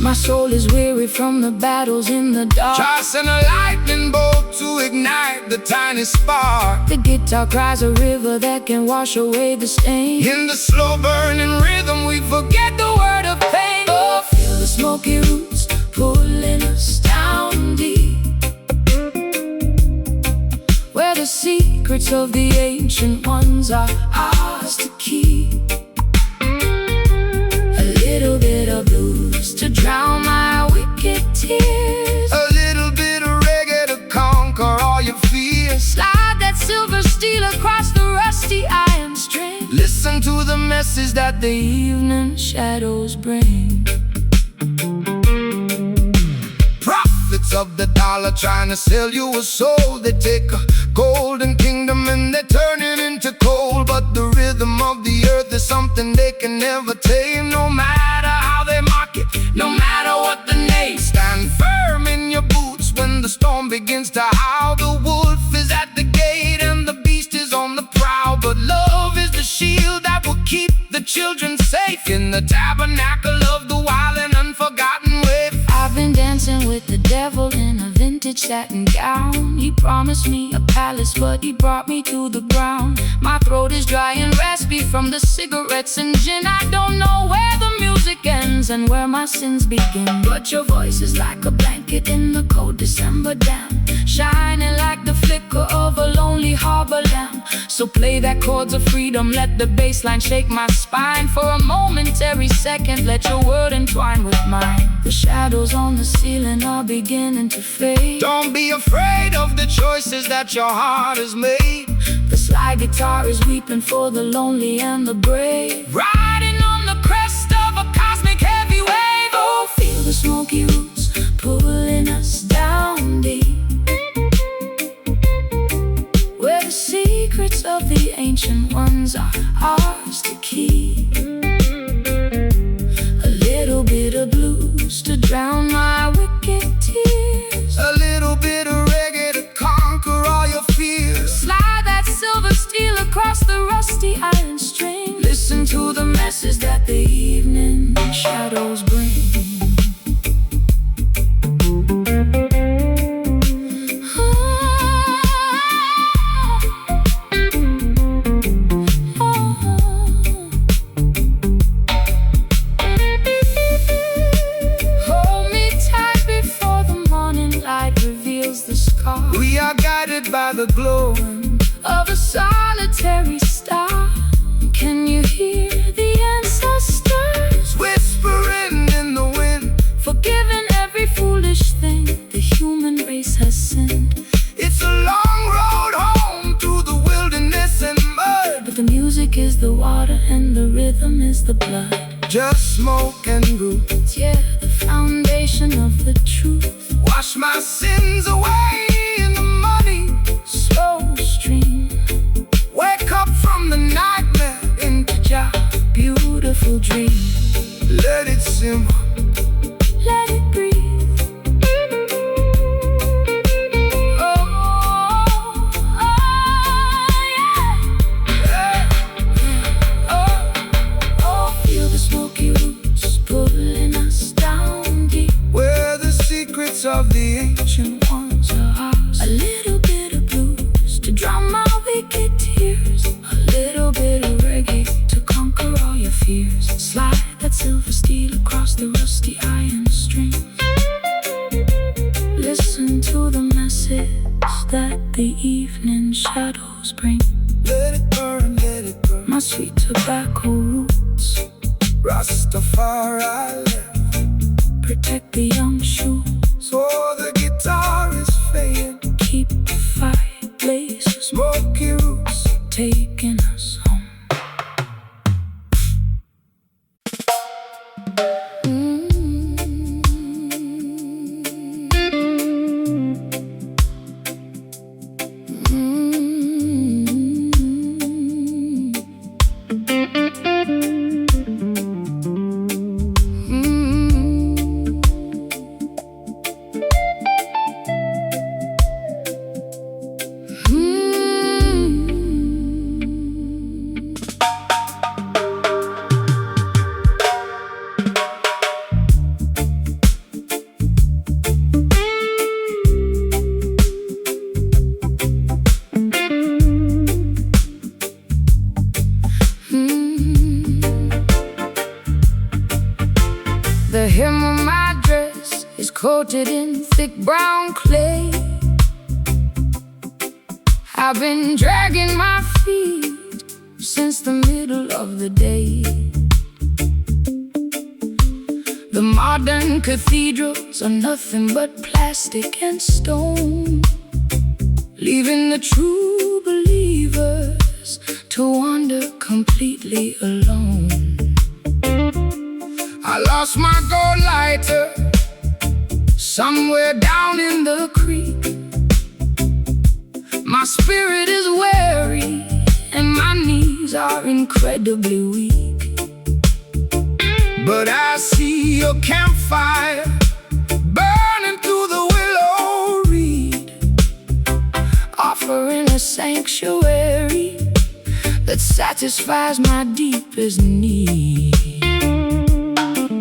My soul is weary from the battles in the dark. Just send a lightning bolt to ignite the tiny spark. The guitar cries a river that can wash away the stain. In the slow burning rhythm we forget the word of pain. Oh, feel the smoky roots pulling us down deep, where the secrets of the ancient ones are ours to keep. A little bit of blues to drown my wicked tears. A little bit of reggae to conquer all your fears. Slide that silver steel across the rusty iron string. Listen to the message that the evening shadows bring. of the dollar, trying to sell you a soul. They take a golden kingdom and they turn it into coal. But the rhythm of the earth is something they can never tame. No matter how they mock it, no matter what the name. Stand firm in your boots when the storm begins to howl. The wolf is at the gate and the beast is on the prowl. But love is the shield that will keep the children safe in the tabernacle of the wild and unforgotten wave. I've been dancing with the devil in a vintage satin gown. He promised me a palace, but he brought me to the ground. My throat is dry and raspy from the cigarettes and gin. I don't know where the music ends and where my sins begin. But your voice is like a blanket in the cold December damp, shining like the flicker of a lonely harbor lamp. So play that chords of freedom, let the bass line shake my spine. For a momentary second, let your word entwine with mine. The shadows on the ceiling are beginning to fade. Don't be afraid of the choices that your heart has made. The slide guitar is weeping for the lonely and the brave, Riding on the crest of a cosmic heavy wave. oh, feel the smoky roots pulling us down deep, where the secrets of the ancient ones are ours to keep. A little bit of blues to drown my wicked tears, A little bit of reggae to conquer all your fears. slide that silver steel across the rusty iron string. Listen to the message that the evening shadows bring. Hold me tight before the morning light reveals the scar We are guided by the glow. of a solitary star. Can you hear the ancestors Whispering in the wind. forgiving every foolish thing the human race has sinned? It's a long road home through the wilderness and mud. But the music is the water and the rhythm is the blood. Just smoke and roots. Yeah, the foundation of the truth. Wash my sins away in the muddy Slow stream, wake up from the nightmare into Jah, beautiful dream. Let it simmer. Let it breathe. Oh, yeah. Oh, feel the smoky roots pulling us down deep, Where the secrets of the ancient ones are ours. A little bit of blues to drown my wicked tears, a little bit of reggae to conquer all your fears. Slide that silver steel across the rusty iron string. Listen to the message that the evening shadows bring. Let it burn, let it burn. My sweet tobacco roots Rastafari left. protect the young shoes, So the guitar is fading. keep the fire blazing, Smoky roots. taking us home. The hem of my dress is coated in thick brown clay. I've been dragging my feet since the middle of the day. The modern cathedrals are nothing but plastic and stone, leaving the true believers to wander completely alone. I lost my gold lighter Somewhere down in the creek, my spirit is weary and my knees are incredibly weak. But I see your campfire burning through the willow reed, offering a sanctuary that satisfies my deepest need.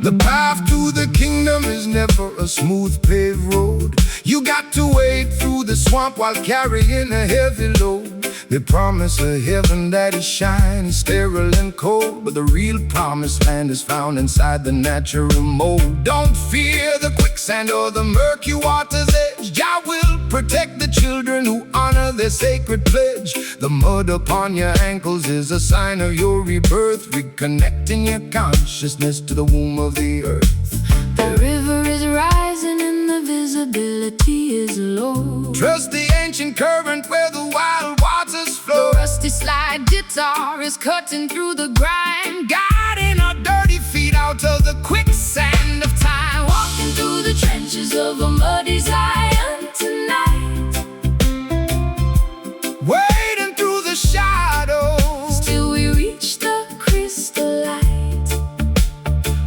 The path to the kingdom is never a smooth paved road. You got to wade through the swamp while carrying a heavy load. They promise a heaven that is shiny, sterile and cold, but the real promised land is found inside the natural mold. Don't fear the quicksand or the murky water's edge. Jah will protect the children who honor their sacred pledge. The mud upon your ankles is a sign of your rebirth, reconnecting your consciousness to the womb of the earth. The river is rising and the visibility is low. Trust the ancient current where the wild waters flow. The rusty slide guitar is cutting through the grime, guiding our dirty feet out of the quicksand of time. Walking through the trenches of a muddy Zion tonight, wading through the shadows till we reach the crystal light.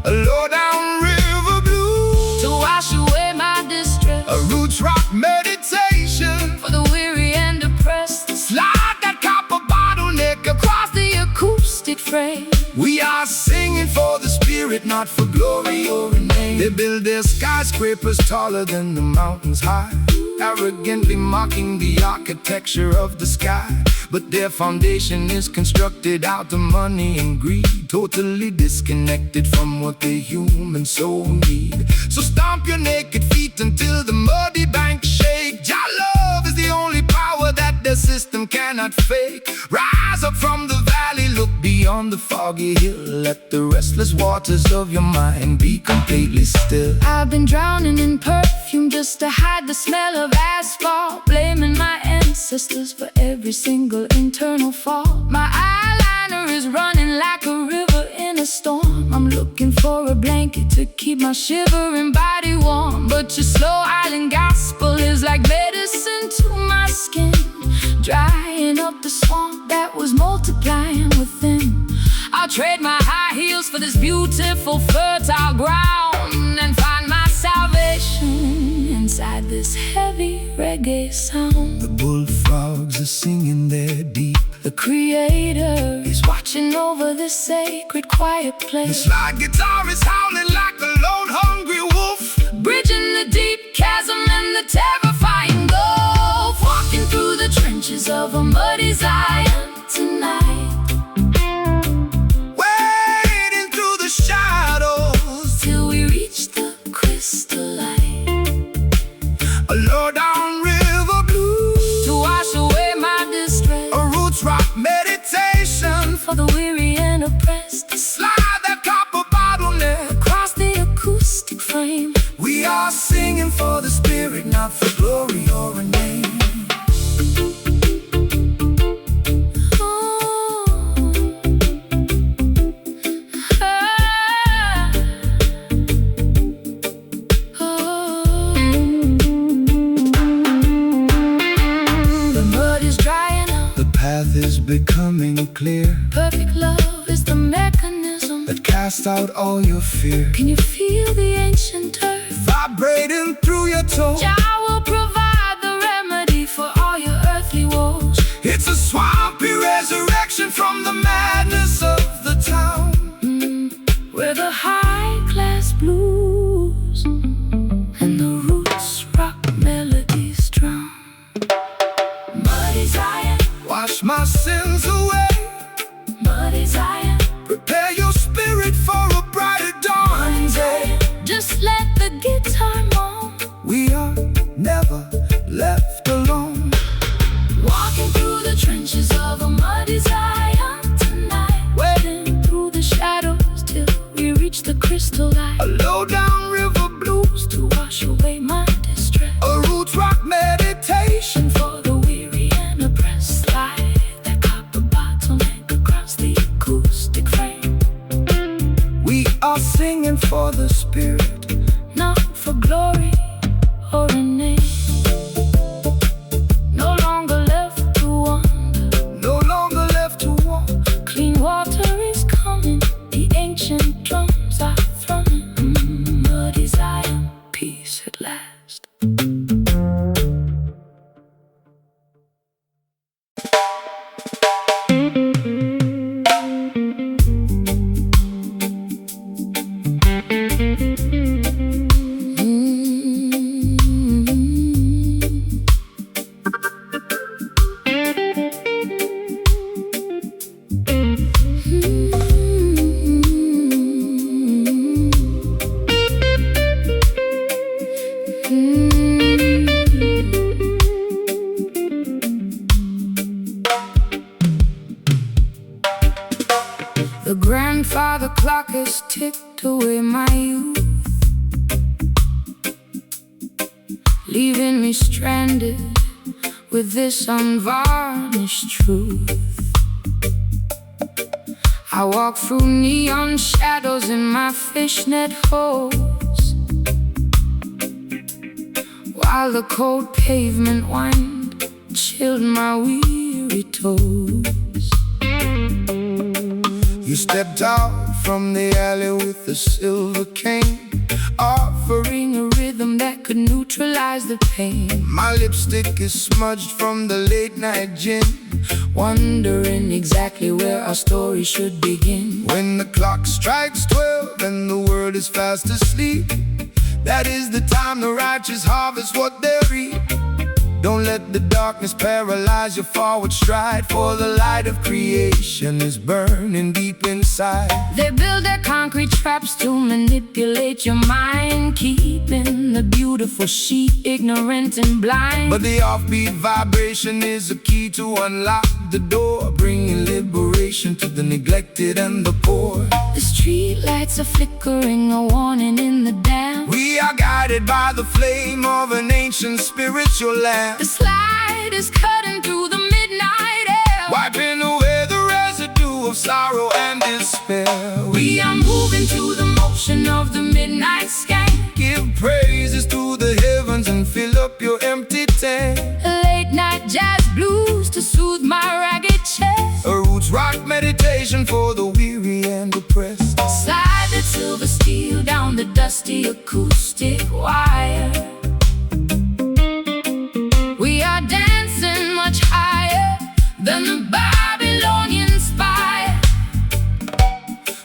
A low down river blue to wash away my distress, a roots rock meditation for the weary and depressed. Slide that copper bottleneck across the acoustic frame. We are singing for the spirit, not for glory or a name. They build their skyscrapers taller than the mountains high, arrogantly mocking the architecture of the sky. But their foundation is constructed out of money and greed, totally disconnected from what the human soul need. So stomp your naked feet until the muddy banks shake. Jah love is the only power that the system cannot fake. Rise up from the valley, look beyond the foggy hill. Let the restless waters of your mind be completely still. I've been drowning in perfume just to hide the smell of asphalt, blaming my ancestors for every single internal fault. My eyeliner is running like a river in a storm. I'm looking for a blanket to keep my shivering body warm, but your slow island gospel is like medicine to my skin, drying up the swamp that was multiplying within. I'll trade my high heels for this beautiful fertile ground and find my salvation inside this heavy reggae sound. The bullfrogs are singing their deep. The creator is watching over this sacred quiet place. The slide guitar is howling like a lone hungry wolf, bridging the deep chasm and the terrifying gulf. Walking through the trenches of a muddy Zion tonight, wading through the shadows till we reach the crystal light. A low down river blue to wash away my distress, a roots rock meditation for the weary and oppressed. Slide that copper bottleneck across the acoustic frame. We are singing for the spirit, not for glory or a name. Is becoming clear. Perfect love is the mechanism that casts out all your fear. Can you feel the ancient earth vibrating through your toes? Jah will provide the remedy for all your earthly woes. It's a swampy resurrection from the madness of the town, where the high-class blues and the roots rock melodies drown. Muddy Zion, wash my sins away. Muddy Zion, prepare your spirit for a brighter dawn. Zion, just let the guitar moan. We are never left alone. Walking through the trenches of a muddy Zion tonight, wading through the shadows till we reach the crystal light. A low down river blues to wash away my distress, a roots rock meditation for the weary and oppressed. Slide that copper bottleneck across the acoustic frame. We are singing for the spirit, not for or a name. No longer left to wander, no longer left to walk. clean water is coming, the ancient drums are thrumming. Muddy Zion, peace at last. The grandfather clock has ticked away my youth, leaving me stranded with this unvarnished truth. I walk through neon shadows in my fishnet hose, while the cold pavement wind chilled my weary toes. You stepped out from the alley with a silver cane, offering a rhythm that could neutralize the pain. my lipstick is smudged from the late night gin, Wondering exactly where our story should begin. when the clock strikes 12 and the world is fast asleep. That is the time the righteous harvest what they reap. Don't let the darkness paralyze your forward stride, for the light of creation is burning deep inside. They build their concrete traps to manipulate your mind, keeping the beautiful sheep ignorant and blind. But the offbeat vibration is a key to unlock the door, bringing liberation to the neglected and the poor. The street lights are flickering, a warning in the damp. We are guided by the flame of an ancient spiritual lamp, The slide is cutting through the midnight air, wiping away the residue of sorrow and despair. we are moving to the motion of the midnight skank. give praises to the heavens and fill up your empty tank. Late night jazz blues to soothe my ragged chest. A roots rock meditation for the weary and oppressed. Slide that silver steel down the dusty acoustic wire. We are dancing much higher than the Babylonian spire.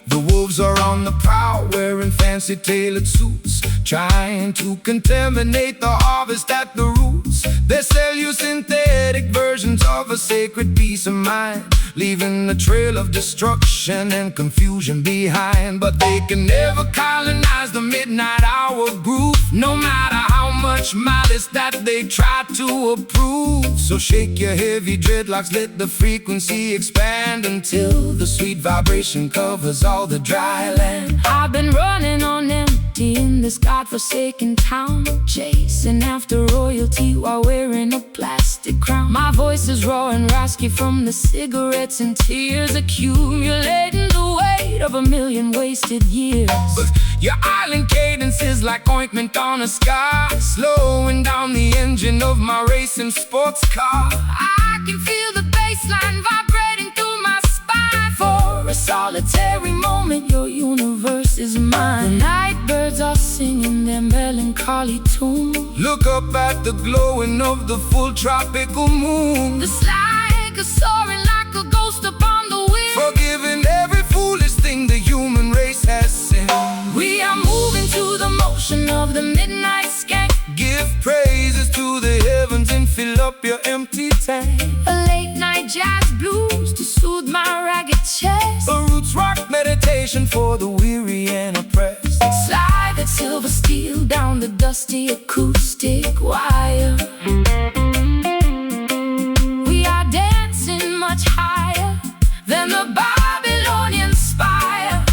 The wolves are on the prowl, wearing fancy tailored suits, trying to contaminate the harvest at the roots. They sell you synthetic versions of a sacred peace of mind, leaving a trail of destruction and confusion behind. But they can never colonize the midnight hour groove, no matter how much malice that they try to approve. So shake your heavy dreadlocks, let the frequency expand until the sweet vibration covers all the dry land. I've been running on empty in this godforsaken town, chasing after royalty while wearing a plastic crown. My voice is raw and raspy from the cigarettes and tears, accumulating the weight of a million wasted years. But your island cadence is like ointment on a scar, slowing down the engine of my racing sports car. I can feel the bassline vibrating through my spine. For a solitary moment, your universe is mine. The night birds are singing their melancholy tune. Look up at the glowing of the full tropical moon, The slag is soaring like a ghost upon the wind. forgiving every foolish thing the human race has sinned. We are moving to the motion of the midnight skank. Give praises to the heavens and fill up your empty tank. A late night jazz blues to soothe my ragged chest. A roots rock meditation for the weary and oppressed. Slide that silver steel down the dusty acoustic wire. We are dancing much higher than the Babylonian spire.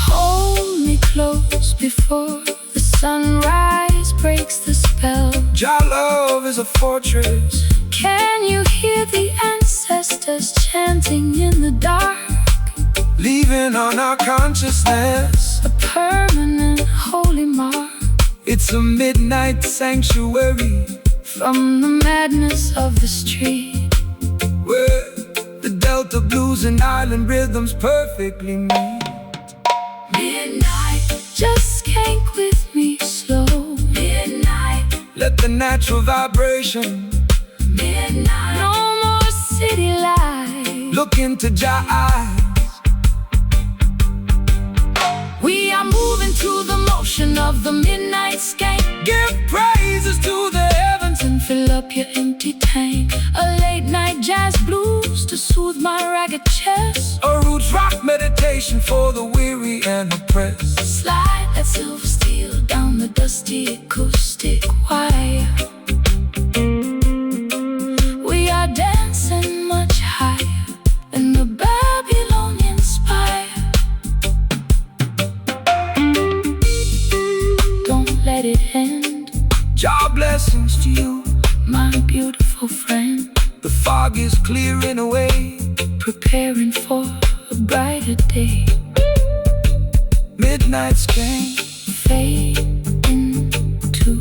Hold me close before the Sunrise breaks the spell. Jah love is a fortress. Can you hear the ancestors chanting in the dark? Leaving on our consciousness A permanent holy mark. It's a midnight sanctuary From the madness of the street, where the Delta blues and island rhythms perfectly meet. midnight, just skank with me slow. Midnight, Let the natural vibration midnight, no more city lights. look into Jah eyes. We are moving through the motion of the midnight skank. Give praises to the heavens And fill up your empty tank. A late night jazz blues to soothe my ragged chest. a roots rock meditation for the weary and oppressed. Slide that silver steel down the dusty acoustic wire. We are dancing much higher than the Babylonian spire. Don't let it end, Jah blessings to you. my beautiful friend. The fog is clearing away. Preparing for a brighter day. Midnight skank. Fade into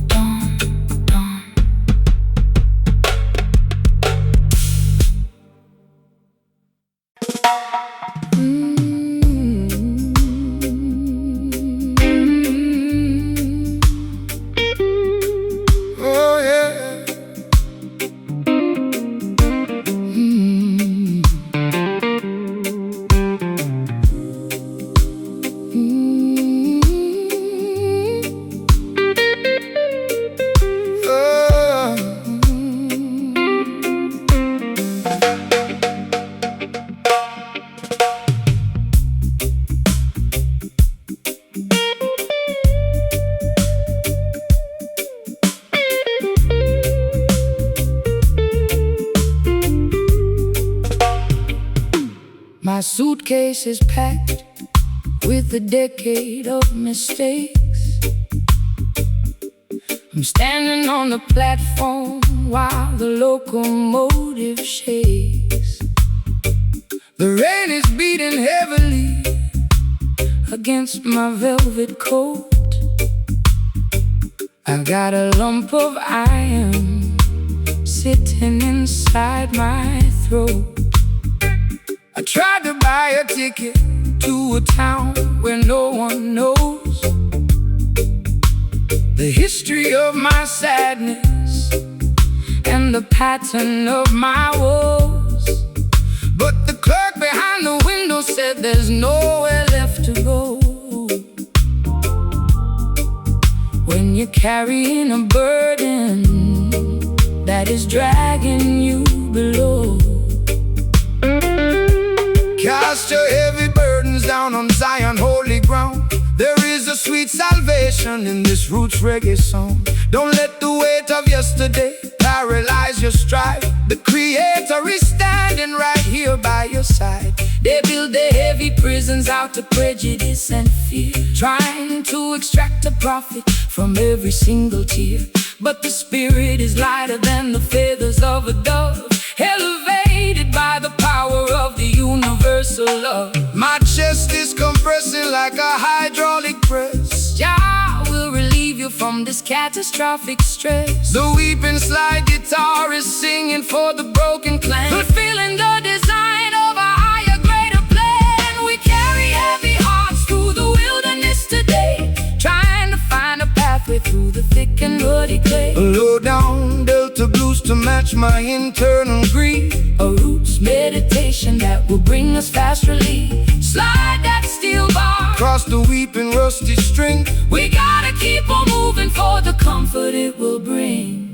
dawn, dawn. Oh yeah. My suitcase is packed with a decade of mistakes. I'm standing on the platform while the locomotive shakes. The rain is beating heavily Against my velvet coat, I've got a lump of iron sitting inside my throat. I tried to buy a ticket To a town where no one knows the history of my sadness and the pattern of my woes. but the clerk behind the window Said there's nowhere left to go. When you're carrying a burden that is dragging you below. cast your heavy burdens down on Zion holy ground. There is a sweet salvation in this roots reggae song. Don't let the weight of yesterday paralyze your stride. The Creator is standing right here by your side. They build their heavy prisons out of prejudice and fear, trying to extract a profit from every single tear. But the spirit is lighter than the feathers of a dove, elevated by the power of the universal love. My chest is compressing like a hydraulic press. Jah will relieve you from this catastrophic stress. The weeping slide guitar is singing for the broken clan, Fulfilling the design of a higher, greater plan. We carry heavy hearts through the wilderness today, trying to find a pathway through the thick and ruddy clay. low down Delta blues to match my internal grief. A roots meditation that will bring us fast relief. Slide that steel bar Across the weeping rusty string. We gotta keep on moving for the comfort it will bring.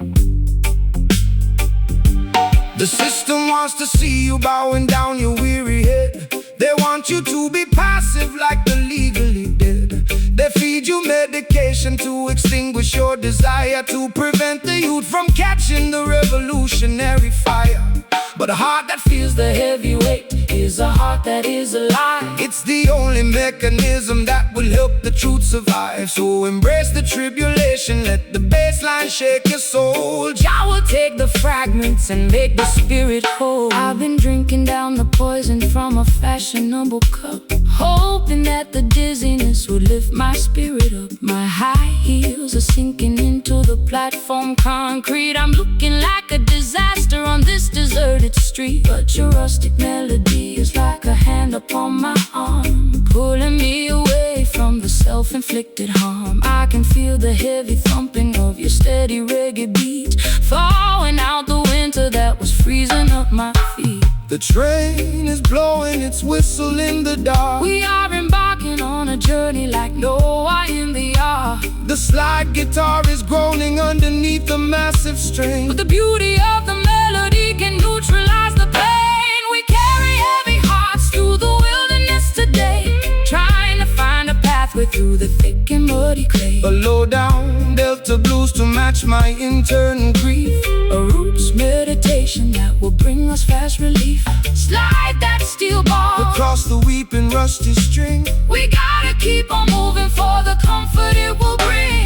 The system wants to see you bowing down your weary head. They want you to be passive like the legally dead. They feed you medication to extinguish your desire, to prevent the youth from catching the revolutionary fire. But a heart that feels the heavy weight is a heart that is alive. It's the only mechanism that will help the truth survive. So embrace the tribulation, let the bass line shake your soul. Jah will take the fragments and make the spirit whole. I've been drinking down the poison from a fashionable cup, hoping that the dizziness would lift my spirit up. My high heels are sinking into the platform concrete. I'm looking like a disaster on this deserted street, but your rustic melody is like a hand upon my arm, pulling me away from the self-inflicted harm. I can feel the heavy thumping of your steady reggae beat, thawing out the winter that was freezing up my feet. The train is blowing its whistle in the dark. We are embarking on a journey like Noah in the ark. The slide guitar is groaning underneath the massive strain, But the beauty of the melody can neutralize the pain. We carry heavy hearts through the wilderness today, trying to find a pathway through the thick and muddy clay. a low-down Delta blues to match my internal grief, A roots meditation that will bring us fast relief. Slide that steel bar across the weeping rusty string. We gotta keep on moving for the comfort it will bring.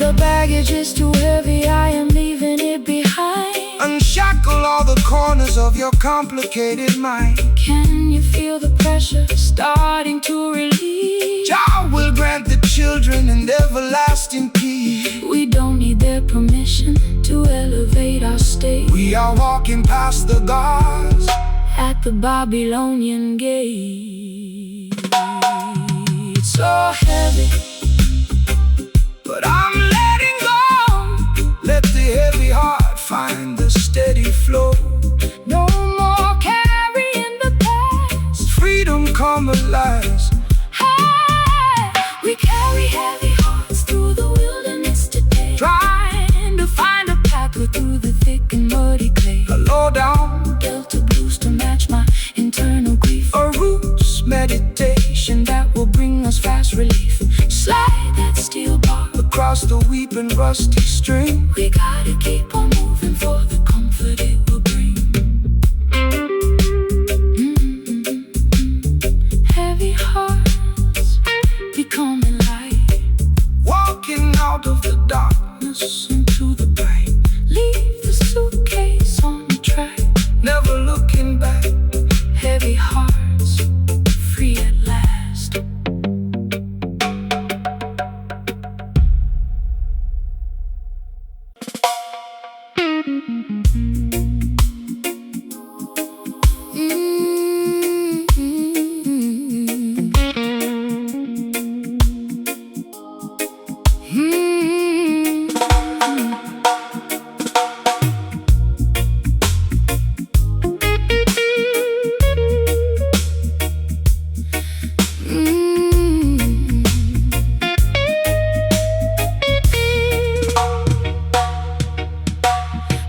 The baggage is too heavy, I am leaving it behind. Unshackle all the corners of your complicated mind. Can you feel the pressure starting to relieve? Jah will grant the children an everlasting peace. We don't need their permission to elevate our state. We are walking past the gods At the Babylonian gate. It's so heavy, but I'm letting go. Let the heavy heart find the steady flow. no more carrying the past. Freedom come alive. Hey, we carry heavy hearts through the wilderness today, trying to find a pathway through the thick and muddy clay. A low-down, Delta blues to match my internal grief. a roots meditation That will bring us fast relief. Slide that steel bar across the weeping rusty string. We gotta keep on moving for the comfort it will bring. Heavy hearts becoming light, Walking out of the darkness into the bright. leave the suitcase on the track. Never looking back. Heavy hearts, free at last.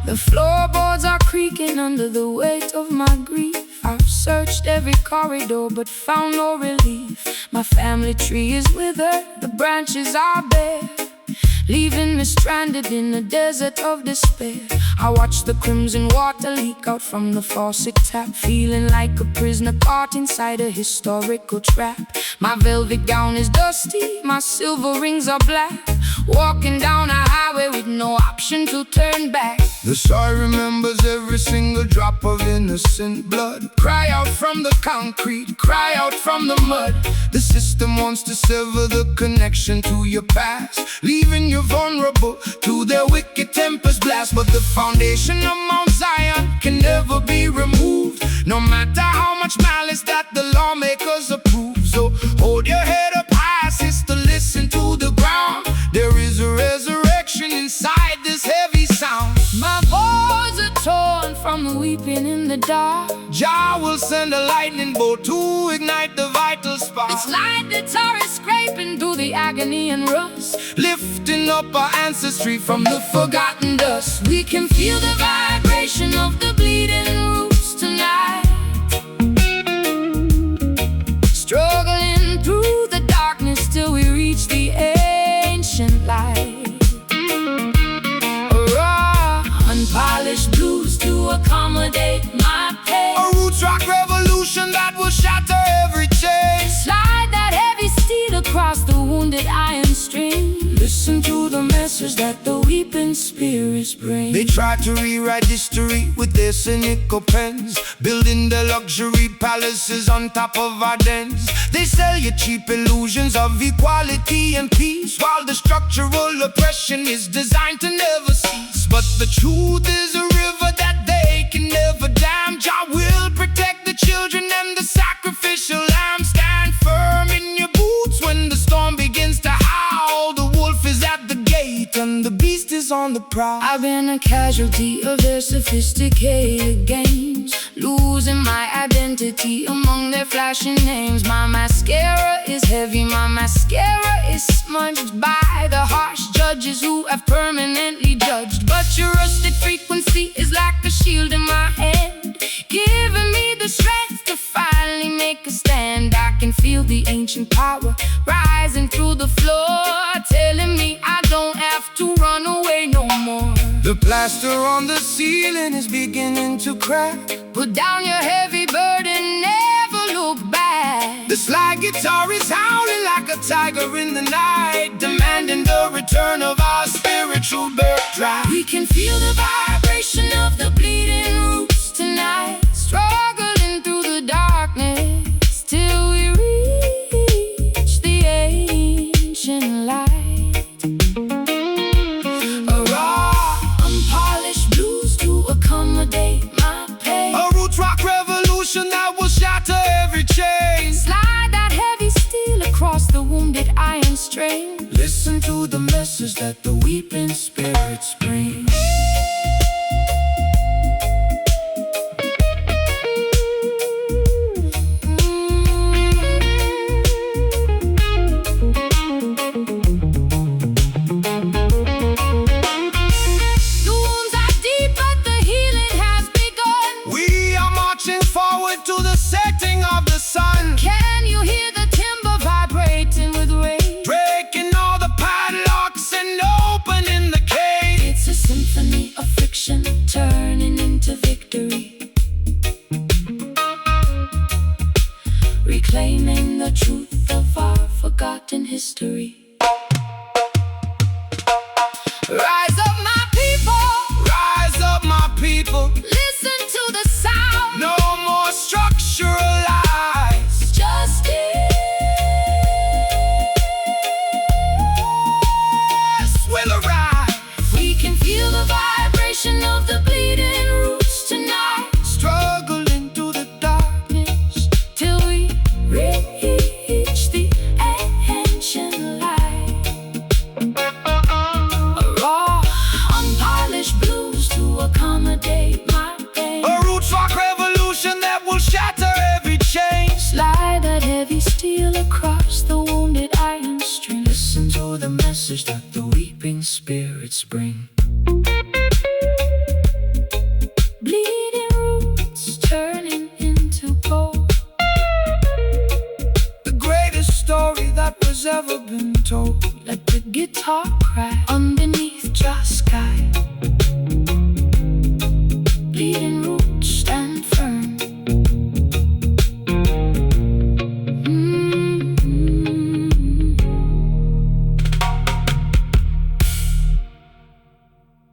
The floorboards are creaking under the weight of my grief. I've searched every corridor but found no relief. My family tree is withered, the branches are bare, leaving me stranded in a desert of despair. I watch the crimson water leak out from the faucet tap, feeling like a prisoner caught inside a historical trap. My velvet gown is dusty, my silver rings are black, walking down a highway with no option to turn back. The soil remembers every single drop of innocent blood. Cry out from the concrete, cry out from the mud. The system wants to sever the connection to your past, leaving you vulnerable to their wicked tempers blast. But the foundation of Mount Zion can never be removed, no matter how much malice that the lawmakers approve. So hold your head up high, sister, listen to the ground. There is a resurrection inside this heavy sound. My boys are torn from the weeping in the dark. Jah will send a lightning bolt to ignite the vital spark. It's like the tar is scraping through the agony and rust, Lifting up our ancestry from the forgotten dust. we can feel the vibration of the bleeding roots tonight, struggling through the darkness to across the wounded iron string. Listen to the message that the weeping spirits bring. They try to rewrite history with their cynical pens, building their luxury palaces on top of our dens. They sell you cheap illusions of equality and peace, while the structural oppression is designed to never cease. But the truth is a river that they can never dam. Jah will protect the children and the sacrificial lamb. Stand firm in your boots when the storm begins to howl. The wolf is at the gate and the beast is on the prowl. I've been a casualty of their sophisticated games, losing my identity among their flashing names. My mascara is heavy, my mascara is smudged by the harsh judges who have permanently judged. But your rusted frequency is like a shield in my hand, giving me the strength to finally make a stand. I can feel the ancient power rising through the floor, telling me I don't have to run away no more. The plaster on the ceiling is beginning to crack. Put down your heavy burden, never look back. The slide guitar is howling like a tiger in the night, demanding the return of our spiritual birthright. We can feel the vibration of the bleeding roots tonight, struggling through the darkness till we reach the ancient light. A raw, unpolished blues to accommodate my pain. A roots rock revolution that will shatter every chain. Slide that heavy steel across the wounded iron string. Listen to the message that the weeping spirits bring. The wounds are deep, but the healing has begun. We are marching forward to the setting of the sun, Can you hear the timber vibrating with rage? breaking all the padlocks and opening the cage. It's a symphony of friction turning into victory, reclaiming the truth of our forgotten history. Rise up, my people, Rise up, my people. listen to the sound. No more structural lies. Justice Will arrive. We can feel the vibration of the bleeding roots tonight, Struggling through the darkness. till we reach the ancient light. A raw, unpolished blues to accommodate my pain. A roots rock revolution that will shatter every chain. Slide that heavy steel across the wounded iron string. Listen to the message that the weeping spirits bring. Bleeding roots turning into gold. The greatest story that was ever been told. Let the guitar cry underneath your sky.